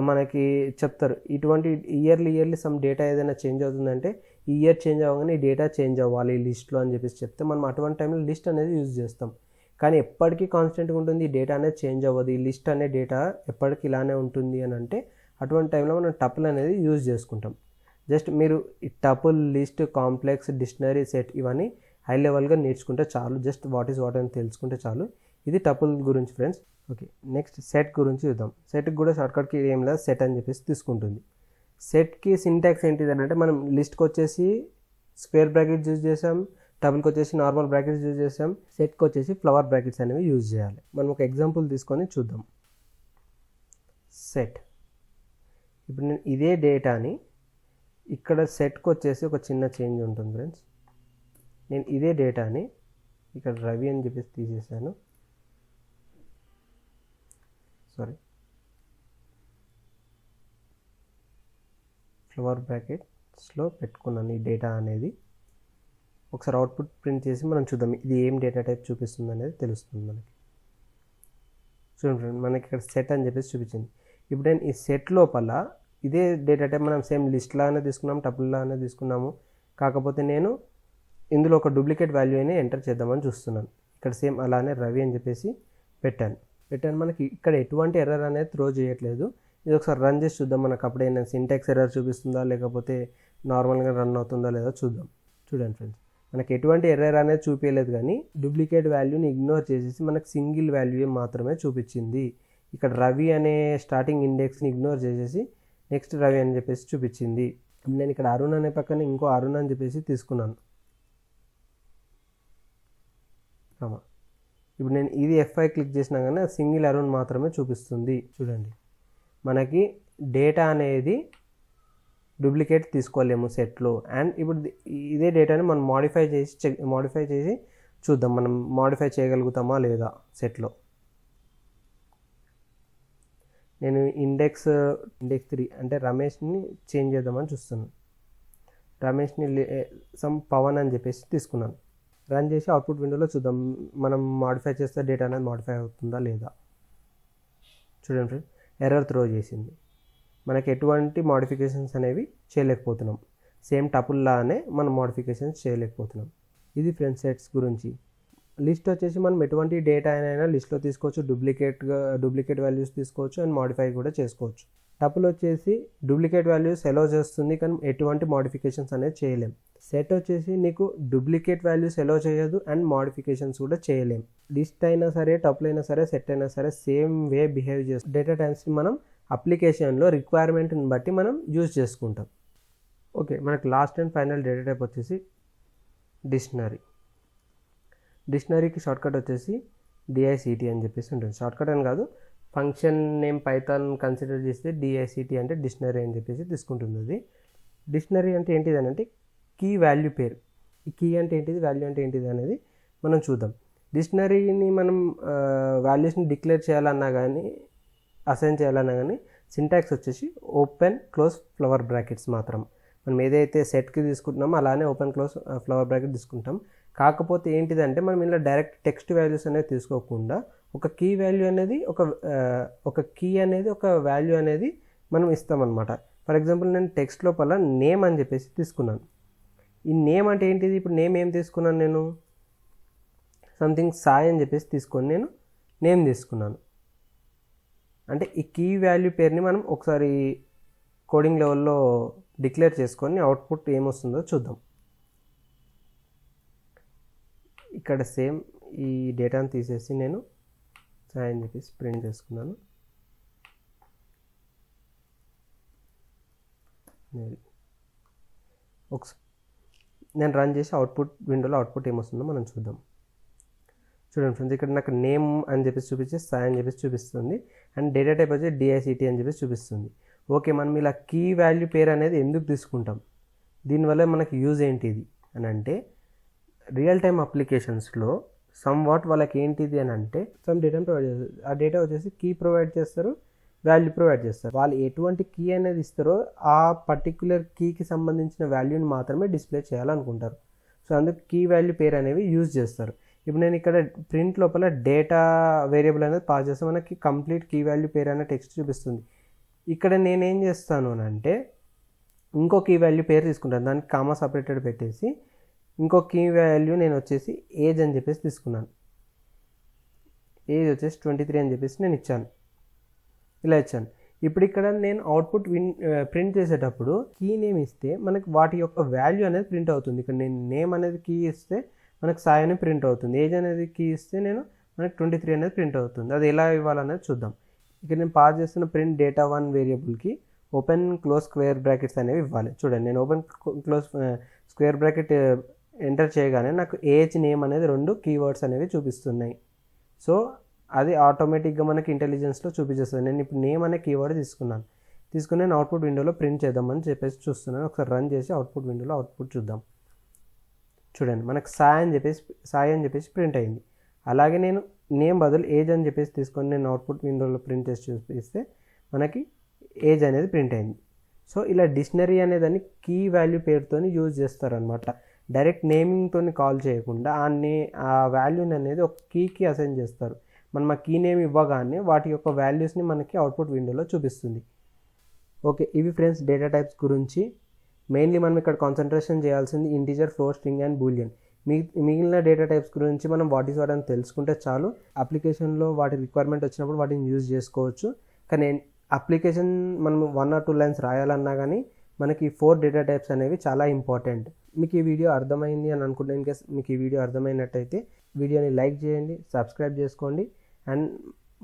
మనకి చెప్తారు ఇటువంటి ఇయర్లీ సమ్ డేటా ఏదైనా చేంజ్ అవుతుందంటే ఈ ఇయర్ చేంజ్ అవ్వగానే ఈ డేటా చేంజ్ అవ్వాలి ఈ లిస్ట్లో అని చెప్పేసి చెప్తే మనం అటువంటి టైంలో లిస్ట్ అనేది యూజ్ చేస్తాం. కానీ ఎప్పటికీ కాన్స్టెంట్గా ఉంటుంది, ఈ డేటా అనేది చేంజ్ అవ్వదు, ఈ లిస్ట్ అనే డేటా ఎప్పటికీ ఇలానే ఉంటుంది అని అంటే అటువంటి టైంలో మనం టపుల్ అనేది యూజ్ చేసుకుంటాం. జస్ట్ మీరు ఈ tuple, list, complex, dictionary, set ఇవన్నీ హై లెవెల్గా నేర్చుకుంటే చాలు. జస్ట్ వాట్ ఈస్ వాట్ అని తెలుసుకుంటే చాలు. ఇది టపుల్ గురించి ఫ్రెండ్స్. ఓకే, నెక్స్ట్ సెట్ గురించి చూద్దాం. సెట్కి కూడా షార్ట్కట్కి ఏం లేదు, సెట్ అని చెప్పేసి తీసుకుంటుంది. సెట్కి సింటాక్స్ ఏంటిది అని అంటే, మనం లిస్ట్కి వచ్చేసి స్క్వేర్ బ్రాకెట్స్ యూజ్ చేసాం, టబుల్కి వచ్చేసి నార్మల్ బ్రాకెట్స్ యూజ్ చేసాం, సెట్కి వచ్చేసి ఫ్లవర్ బ్రాకెట్స్ అనేవి యూజ్ చేయాలి. మనం ఒక ఎగ్జాంపుల్ తీసుకొని చూద్దాం. సెట్, ఇప్పుడు నేను ఇదే డేటాని ఇక్కడ సెట్కి వచ్చేసి ఒక చిన్న చేంజ్ ఉంటుంది ఫ్రెండ్స్. నేను ఇదే డేటాని ఇక్కడ రవి అని చెప్పేసి తీసేసాను, ఫ్లవర్ బ్రాకెట్స్లో పెట్టుకున్నాను ఈ డేటా అనేది. ఒకసారి అవుట్పుట్ ప్రింట్ చేసి మనం చూద్దాం ఇది ఏం డేటా టైప్ చూపిస్తుంది అనేది తెలుస్తుంది మనకి. చూడండి ఫ్రెండ్, మనకి ఇక్కడ సెట్ అని చెప్పేసి చూపించింది. ఇప్పుడు నేను ఈ సెట్ లోపల ఇదే డేటా టైప్ మనం సేమ్ లిస్ట్ లాగానే తీసుకున్నాము, టపుల్ లాగానే తీసుకున్నాము. కాకపోతే నేను ఇందులో ఒక డూప్లికేట్ వాల్యూ అయినా ఎంటర్ చేద్దామని చూస్తున్నాను. ఇక్కడ సేమ్ అలానే రవి అని చెప్పేసి పెట్టాను. మనకి ఇక్కడ ఎటువంటి ఎర్రర్ అనేది త్రో చేయట్లేదు. ఇది ఒకసారి రన్ చేసి చూద్దాం, మనకు అప్పుడైనా సింటాక్స్ ఎర్రర్ చూపిస్తుందా లేకపోతే నార్మల్గా రన్ అవుతుందా లేదా చూద్దాం. చూడండి ఫ్రెండ్స్, మనకి ఎటువంటి ఎర్రర్ అనేది చూపించలేదు, కానీ డూప్లికేట్ వాల్యూని ఇగ్నోర్ చేసేసి మనకు సింగిల్ వాల్యూ మాత్రమే చూపించింది. ఇక్కడ రవి అనే స్టార్టింగ్ ఇండెక్స్ని ఇగ్నోర్ చేసేసి నెక్స్ట్ రవి అని చెప్పేసి చూపించింది. నేను ఇక్కడ అరుణ్ అనే పక్కన ఇంకో అరుణ్ అని చెప్పేసి తీసుకున్నాను. ఇప్పుడు నేను ఇది F5 క్లిక్ చేసినా కానీ సింగిల్ అరుణ్ మాత్రమే చూపిస్తుంది. చూడండి, మనకి డేటా అనేది డూప్లికేట్ తీసుకోలేము సెట్లో. అండ్ ఇప్పుడు ఇదే డేటాని మనం మోడిఫై చేసి చూద్దాం, మనం మోడిఫై చేయగలుగుతామా లేదా సెట్లో. నేను ఇండెక్స్ 3 అంటే రమేష్ని చేంజ్ చేద్దామని చూస్తున్నాను. రమేష్ని సమ్ పవన్ అని చెప్పేసి తీసుకున్నాను. రన్ చేసి అవుట్పుట్ విండోలో చూద్దాం మనం మోడిఫై చేస్తే డేటా అనేది మోడిఫై అవుతుందా లేదా. చూడండి ఫ్రెండ్, ఎర్రర్ త్రో చేసింది. మనకి ఎటువంటి మోడిఫికేషన్స్ అనేవి చేయలేకపోతున్నాం. సేమ్ టపుల్ లానే మనం మోడిఫికేషన్స్ చేయలేకపోతున్నాం. ఇది ఫ్రెండ్స్ సెట్స్ గురించి. లిస్ట్ వచ్చేసి మనం ఎటువంటి డేటా అయినా లిస్ట్లో తీసుకోవచ్చు, డూప్లికేట్ వాల్యూస్ తీసుకోవచ్చు అండ్ మోడిఫై కూడా చేసుకోవచ్చు. టపుల్ వచ్చేసి డూప్లికేట్ వాల్యూస్ ఎలో చేస్తుంది, కానీ ఎటువంటి మోడిఫికేషన్స్ అనేది చేయలేం. సెట్ వచ్చేసి నీకు డూప్లికేట్ వాల్యూస్ ఎలో చేయదు అండ్ మోడిఫికేషన్స్ కూడా చేయలేం. లిస్ట్ అయినా సరే, టపుల్ అయినా సరే, సెట్ అయినా సరే సేమ్ వే బిహేవ్ చేస్తాం. డేటా టైప్స్ని మనం అప్లికేషన్లో రిక్వైర్మెంట్ని బట్టి మనం యూజ్ చేసుకుంటాం. ఓకే, మనకు last and final data type వచ్చేసి డిక్షనరీ. డిక్షనరీకి షార్ట్కట్ వచ్చేసి DICT అని చెప్పేసి ఉంటుంది. షార్ట్కట్ అని కాదు, ఫంక్షన్ నేమ్ పైథాన్ కన్సిడర్ చేస్తే DICT అంటే డిక్షనరీ అని చెప్పేసి తీసుకుంటుంది. అది డిక్షనరీ అంటే ఏంటిది అని అంటే కీ వాల్యూ పేరు. ఈ కీ అంటే ఏంటిది, వాల్యూ అంటే ఏంటిది అనేది మనం చూద్దాం. డిక్షనరీని మనం వాల్యూస్ని డిక్లేర్ చేయాలన్నా కానీ అసైన్ చేయాలన్నా కానీ సింటాక్స్ వచ్చేసి ఓపెన్ క్లోజ్ ఫ్లవర్ బ్రాకెట్స్ మాత్రం. మనం ఏదైతే సెట్కి తీసుకుంటున్నామో అలానే ఓపెన్ క్లోజ్ ఫ్లవర్ బ్రాకెట్ తీసుకుంటాం. కాకపోతే ఏంటిదంటే మనం ఇలా డైరెక్ట్ టెక్స్ట్ వాల్యూస్ అనేది తీసుకోకుండా ఒక కీ వాల్యూ అనేది ఒక వాల్యూ అనేది మనం ఇస్తామన్నమాట. ఫర్ ఎగ్జాంపుల్ నేను టెక్స్ట్ లోపల నేమ్ అని చెప్పేసి తీసుకున్నాను. ఈ నేమ్ అంటే ఏంటిది, ఇప్పుడు నేమ్ ఏం తీసుకున్నాను, నేను సంథింగ్ సాయి అని చెప్పేసి తీసుకొని నేను నేమ్ తీసుకున్నాను. అంటే ఈ కీ వాల్యూ పేరుని మనం ఒకసారి కోడింగ్ లెవెల్లో డిక్లేర్ చేసుకొని అవుట్పుట్ ఏమొస్తుందో చూద్దాం. ఇక్కడ సేమ్ ఈ డేటాను తీసేసి నేను సాయి అని చెప్పేసి ప్రింట్ చేసుకున్నాను. ఒకసారి నేను రన్ చేసి అవుట్పుట్ విండోలో అవుట్పుట్ ఏమొస్తుందో మనం చూద్దాం. చూడండి ఫ్రెండ్స్, ఇక్కడ నాకు నేమ్ అని చెప్పేసి చూపించి సాయి అని చెప్పేసి చూపిస్తుంది అండ్ డేటా టైప్ వచ్చి DICT అని చెప్పేసి చూపిస్తుంది. ఓకే, మనం ఇలా కీ వాల్యూ పేరు అనేది ఎందుకు తీసుకుంటాం, దీనివల్ల మనకి యూజ్ ఏంటిది అని అంటే, రియల్ టైమ్ అప్లికేషన్స్లో సమ్ వాట్ వాళ్ళకి ఏంటిది అని అంటే సమ్ డేటాను ప్రొవైడ్ చేస్తారు. ఆ డేటా వచ్చేసి కీ ప్రొవైడ్ చేస్తారు, వాల్యూ ప్రొవైడ్ చేస్తారు. వాళ్ళు ఎటువంటి కీ అనేది ఇస్తారో ఆ పర్టిక్యులర్ కీకి సంబంధించిన వాల్యూని మాత్రమే డిస్ప్లే చేయాలనుకుంటారు. సో అందుకు కీ వాల్యూ పేరు అనేవి యూజ్ చేస్తారు. ఇప్పుడు నేను ఇక్కడ ప్రింట్ లోపల డేటా వేరియబుల్ అనేది పాస్ చేస్తే మనకి కంప్లీట్ కీ వాల్యూ పేరు అనే టెక్స్ట్ చూపిస్తుంది. ఇక్కడ నేనేం చేస్తాను అని అంటే ఇంకో కీ వాల్యూ పేరు తీసుకుంటాను, దానికి కామా సపరేటెడ్ పెట్టేసి ఇంకో కీ వాల్యూ నేను వచ్చేసి ఏజ్ అని చెప్పేసి తీసుకున్నాను. ఏజ్ వచ్చేసి 23 అని చెప్పేసి నేను ఇచ్చాను, ఇలా ఇచ్చాను. ఇప్పుడు ఇక్కడ నేను అవుట్పుట్ ప్రింట్ చేసేటప్పుడు కీ నేమ్ ఇస్తే మనకి వాటి యొక్క వాల్యూ అనేది ప్రింట్ అవుతుంది. ఇక్కడ నేను నేమ్ అనేది కీ ఇస్తే మనకు సాయి అని ప్రింట్ అవుతుంది, ఏజ్ అనేది కీ ఇస్తే మనకి 23 అనేది ప్రింట్ అవుతుంది. అది ఎలా ఇవ్వాలనేది చూద్దాం. ఇక్కడ నేను పాస్ చేస్తున్న ప్రింట్ డేటా 1 వేరియబుల్కి ఓపెన్ క్లోజ్ స్క్వేర్ బ్రాకెట్స్ అనేవి ఇవ్వాలి. చూడండి, నేను open close square bracket enter చేయగానే నాకు ఏజ్ నేమ్ అనేది 2 కీవర్డ్స్ అనేవి చూపిస్తున్నాయి. సో అది ఆటోమేటిక్గా మనకి ఇంటెలిజెన్స్లో చూపించేస్తుంది. నేను ఇప్పుడు నేమ్ అనే కీవర్డ్ తీసుకుని నేను అవుట్పుట్ విండోలో ప్రింట్ చేద్దామని చెప్పేసి చూస్తున్నాను. ఒకసారి రన్ చేసి అవుట్పుట్ విండోలో అవుట్పుట్ చూద్దాం. చూడండి, మనకు సాయి అని చెప్పేసి ప్రింట్ అయింది. అలాగే నేను నేమ్ బదులు ఏజ్ అని చెప్పేసి తీసుకొని నేను అవుట్పుట్ విండోలో ప్రింట్ చేసి చూపిస్తే మనకి ఏజ్ అనేది ప్రింట్ అయింది. సో ఇలా డిక్షనరీ అనేదాన్ని కీ వాల్యూ పేరుతో యూజ్ చేస్తారనమాట. డైరెక్ట్ నేమింగ్తో కాల్ చేయకుండా ఆ వాల్యూని అనేది ఒక కీకి అసైన్ చేస్తారు. మనం ఆ కీ నేమ్ ఇవ్వగానే వాటి యొక్క వాల్యూస్ని మనకి అవుట్పుట్ విండోలో చూపిస్తుంది. ఓకే, ఇవి ఫ్రెండ్స్ డేటా టైప్స్ గురించి. మెయిన్లీ మనం ఇక్కడ కాన్సన్ట్రేషన్ చేయాల్సింది integer, float, string and Boolean. మిగిలిన డేటా టైప్స్ గురించి మనం వాట్ ఈస్ వాట్ అని తెలుసుకుంటే చాలు. అప్లికేషన్లో వాటి రిక్వైర్మెంట్ వచ్చినప్పుడు వాటిని యూజ్ చేసుకోవచ్చు. కానీ అప్లికేషన్ మనం 1 or 2 లైన్స్ రాయాలన్నా కానీ మనకి 4 డేటా టైప్స్ అనేవి చాలా ఇంపార్టెంట్. మీకు ఈ వీడియో అర్థమైంది అని అనుకుంటే, ఇన్ కేస్ మీకు ఈ వీడియో అర్థమైనట్టయితే వీడియోని లైక్ చేయండి, సబ్స్క్రైబ్ చేసుకోండి. అండ్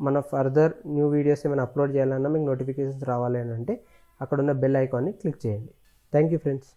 మన ఫర్దర్ న్యూ వీడియోస్ ఏమైనా అప్లోడ్ చేయాలన్నా మీకు నోటిఫికేషన్స్ రావాలి అని అంటే అక్కడ ఉన్న బెల్ ఐకాన్ని క్లిక్ చేయండి. Thank you friends.